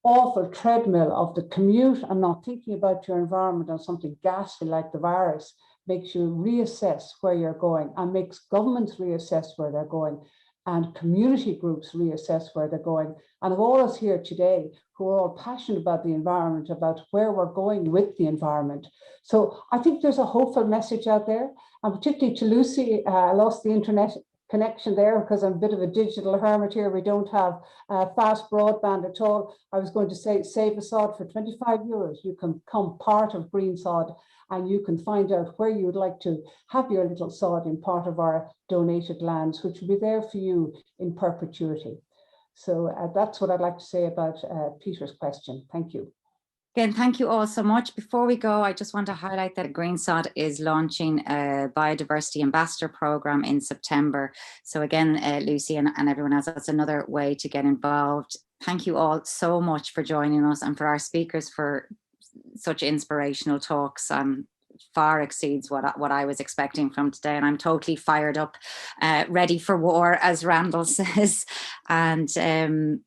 awful treadmill of the commute and not thinking about your environment and something ghastly like the virus makes you reassess where you're going and makes governments reassess where they're going and community groups reassess where they're going. And of all us here today who are all passionate about the environment, about where we're going with the environment. So I think there's a hopeful message out there, and particularly to Lucy. I lost the internet connection there because I'm a bit of a digital hermit here. We don't have fast broadband at all. I was going to say, save a sod for 25 euros. You can become part of Green Sod and you can find out where you would like to have your little sod in part of our donated lands, which will be there for you in perpetuity. So that's what I'd like to say about Peter's question. Thank you. Again, thank you all so much. Before we go, I just want to highlight that Green Sod is launching a biodiversity ambassador program in September. So again, Lucy and everyone else, that's another way to get involved. Thank you all so much for joining us and for our speakers for such inspirational talks. Far exceeds what I was expecting from today, and I'm totally fired up, ready for war, as Randal says. And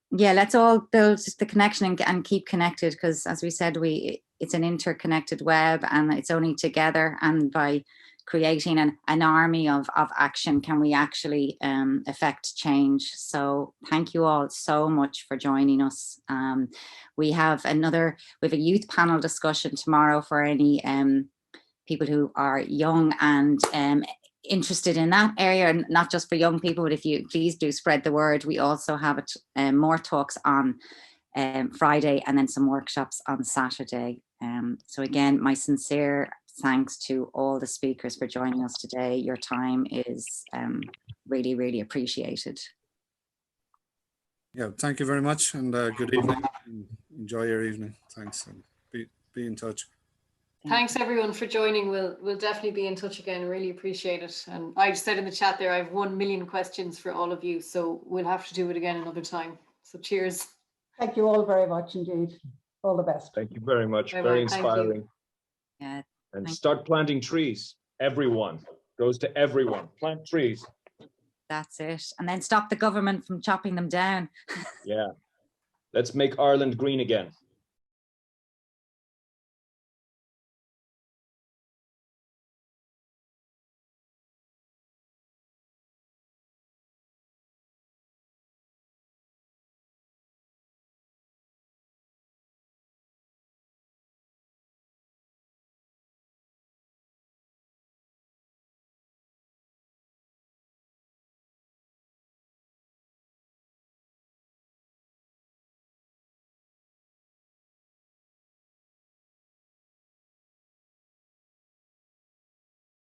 yeah, let's all build the connection and keep connected, because as we said, it's an interconnected web, and it's only together and by creating an army of action can we actually affect change. So thank you all so much for joining us. We have a youth panel discussion tomorrow for any people who are young and interested in that area, and not just for young people, but if you please do spread the word. We also have more talks on Friday and then some workshops on Saturday. So again, my sincere thanks to all the speakers for joining us today. Your time is really, really appreciated. Yeah, thank you very much, and good evening. Enjoy your evening. Thanks, and be in touch. Thanks everyone for joining. We'll definitely be in touch again. Really appreciate it. And I just said in the chat there, I have 1 million questions for all of you, so we'll have to do it again another time. So cheers. Thank you all very much indeed. All the best. Thank you very much. Bye-bye. Very inspiring. Yeah. And start planting trees. Everyone. Goes to everyone. Plant trees. That's it. And then stop the government from chopping them down. Yeah. Let's make Ireland green again.